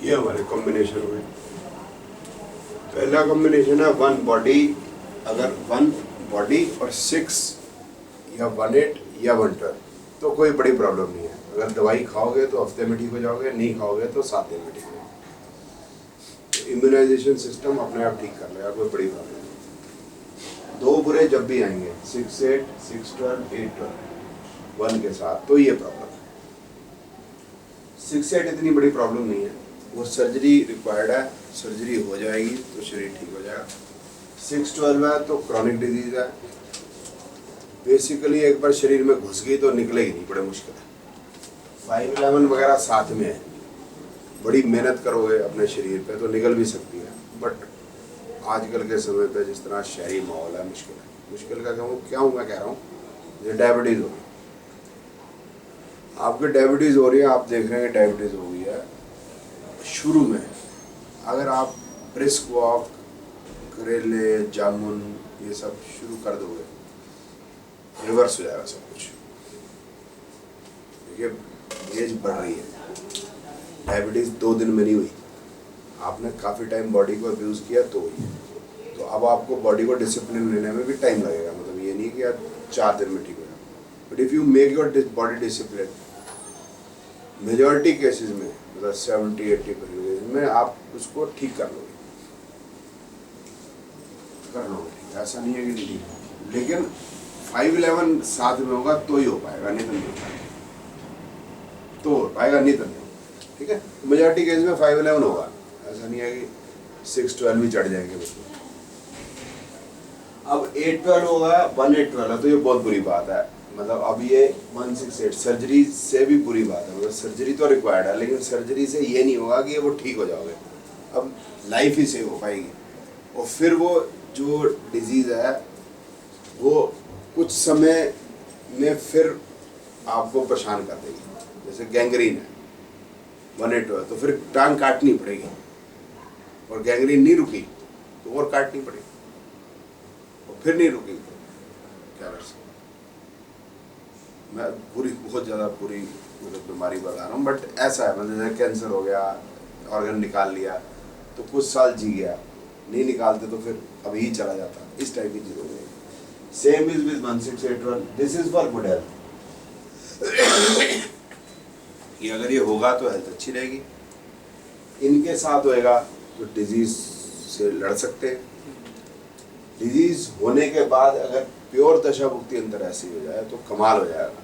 ये हमारे कॉम्बिनेशन हुए। पहला कॉम्बिनेशन है 1 बॉडी, अगर 1 बॉडी और 6 या 1-8 या 1-12 तो कोई बड़ी प्रॉब्लम नहीं है। अगर दवाई खाओगे तो हफ्ते में ठीक हो जाओगे, नहीं खाओगे तो 7 दिन में ठीक हो जाओगे। इम्यूनाइजेशन सिस्टम अपने आप ठीक कर लेगा, कोई बड़ी प्रॉब्लम नहीं। 2 बुरे जब भी आएंगे 6-8, 6-12, 8-12 1 के साथ, तो ये प्रॉब्लम है। 6-8 इतनी बड़ी प्रॉब्लम नहीं है, वो सर्जरी रिक्वायर्ड है, सर्जरी हो जाएगी तो शरीर ठीक हो जाएगा। 6-12 है तो क्रॉनिक डिजीज है, बेसिकली एक बार शरीर में घुस गई तो निकलेगी नहीं, बड़े मुश्किल है। 5-11 वगैरह साथ में है, बड़ी मेहनत करोगे अपने शरीर पे तो निकल भी सकती है, बट आजकल के समय पे जिस तरह शहरी माहौल है, मुश्किल है। मुश्किल का क्या हूँ मैं कह रहा हूँ, ये डायबिटीज़ हो गई, आपके डायबिटीज़ हो रही है, आप देख रहे हैं डायबिटीज़ हो गई है। शुरू में अगर आप ब्रिस्क वॉक करेले, जामुन ये सब शुरू कर दोगे, रिवर्स हो जाएगा सब कुछ। देखिए एज बढ़ रही है, डायबिटीज 2 दिन में नहीं हुई, आपने काफ़ी टाइम बॉडी को अब्यूज़ किया तो हुई। तो अब आपको बॉडी को डिसिप्लिन लेने में भी टाइम लगेगा, मतलब ये नहीं कि आप 4 दिन में ठीक हो जाए। But if you make your body discipline, majority cases में मतलब 70-80% में आप उसको ठीक कर लोगे, ऐसा नहीं है कि नहीं ठीक। लेकिन 5-11 साथ में होगा तो ही हो पाएगा, नहीं तो नहीं हो पाएगा, तो हो पाएगा नहीं तो नहीं होगा। ठीक है, मेजॉरिटी केस में 5-11 होगा, ऐसा नहीं है कि 6-12 भी चढ़ जाएंगे उसमें। अब 8-12 होगा, 1-8-12 है तो ये बहुत बुरी बात है। मतलब अब ये 1-6-8 सर्जरी से भी बुरी बात है, मतलब सर्जरी तो रिक्वायर्ड है, लेकिन सर्जरी से ये नहीं होगा कि वो ठीक हो जाओगे, अब लाइफ ही सेव हो पाएगी। और फिर वो जो डिजीज़ है वो कुछ समय में फिर आपको परेशान कर देगी। जैसे गैंग्रीन है 1-8-12, तो फिर टांग काटनी पड़ेगी, और गैंग्रीन नहीं रुकी तो और काटनी पड़ेगी, और फिर नहीं रुकी तो क्या कर सकते। मैं बहुत ज़्यादा बुरी मतलब बीमारी बता रहा हूँ, बट ऐसा है, मतलब जैसे कैंसर हो गया, ऑर्गन निकाल लिया तो कुछ साल जी गया, नहीं निकालते तो फिर अभी ही चला जाता, इस टाइप की चीज़ हो गई। Same is with 1-6-8-12, this is for good health. कि अगर ये होगा तो हेल्थ अच्छी रहेगी। इनके साथ होएगा तो डिजीज से लड़ सकते हैं। डिजीज होने के बाद अगर प्योर दशा भुक्ति अंतर ऐसी हो जाए तो कमाल हो जाएगा।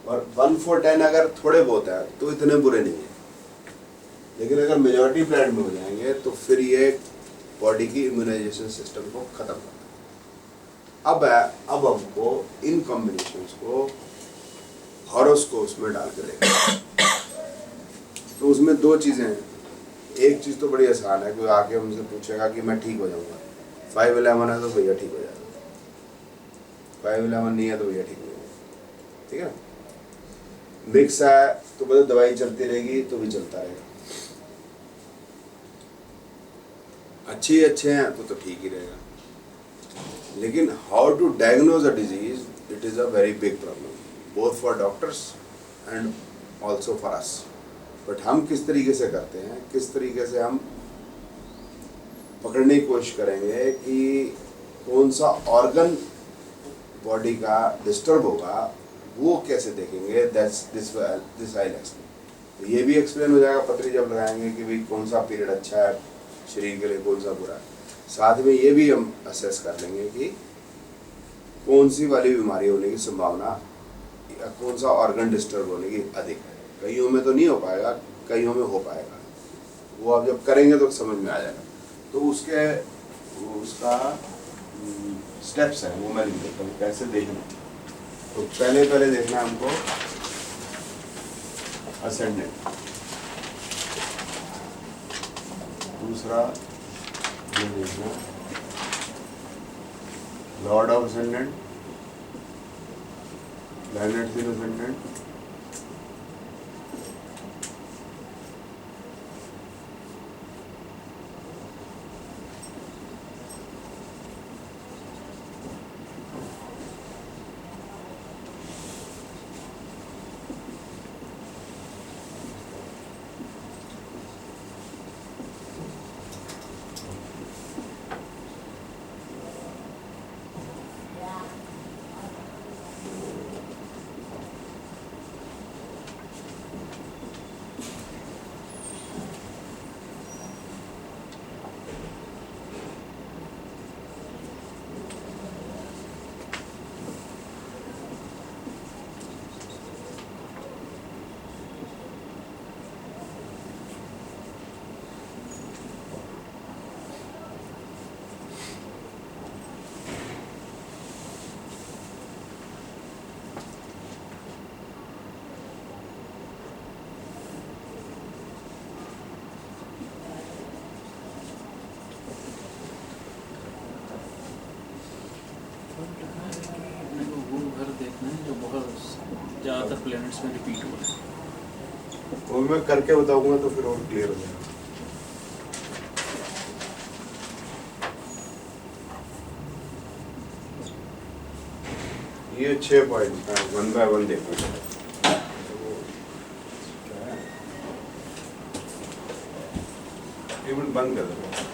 और 1-4-10 अगर थोड़े बहुत है तो इतने बुरे नहीं है, लेकिन अगर मेजॉरिटी प्लांट में हो जाएंगे तो फिर ये बॉडी की इम्यूनाइजेशन सिस्टम को खत्म करता है। अब हमको इन कॉम्बिनेशंस को हॉरोस्कोप्स में डाल के देखा, तो उसमें 2 चीज़ें हैं। एक चीज़ तो बड़ी आसान है, कोई आके हमसे पूछेगा कि मैं ठीक हो जाऊंगा, 5-11 है तो भैया ठीक हो जाएगा, 5-11 नहीं है तो भैया ठीक हो जाएगा। ठीक है, मिक्स है तो मतलब दवाई चलती रहेगी तो भी चलता रहेगा, अच्छे हैं तो ठीक ही रहेगा। लेकिन how to diagnose a disease, it is a very big problem, both for doctors and also for us. But हम किस तरीके से करते हैं, किस तरीके से हम पकड़ने की कोशिश करेंगे कि कौन सा ऑर्गन बॉडी का डिस्टर्ब होगा, वो कैसे देखेंगे, दिस आई एक्सप्लेन। ये भी एक्सप्लेन हो जाएगा पतरी जब लगाएंगे कि भाई कौन सा पीरियड अच्छा है शरीर के लिए, कौन सा बुरा है। साथ में ये भी हम असेस कर लेंगे कि कौन सी वाली बीमारी होने की संभावना या कौन सा ऑर्गन डिस्टर्ब होने की अधिक है। कईयों में तो नहीं हो पाएगा, कईयों में हो पाएगा, वो आप जब करेंगे तो समझ में आ जाएगा। तो उसका स्टेप्स हैं, वो मैं लिख देता हूँ कैसे देखना। तो पहले देखना है हमको असेंडेंट, दूसरा ये देखना Lord of ascendant, planets in ascendant, वो घर देखना है जो बहुत ज़्यादातर प्लैनेट्स में रिपीट हुआ है। वो मैं करके बताऊंगा तो फिर और क्लियर हो जाएगा। ये 6 पॉइंट का 1 बाय 1 देखो। ये बंद कर दो।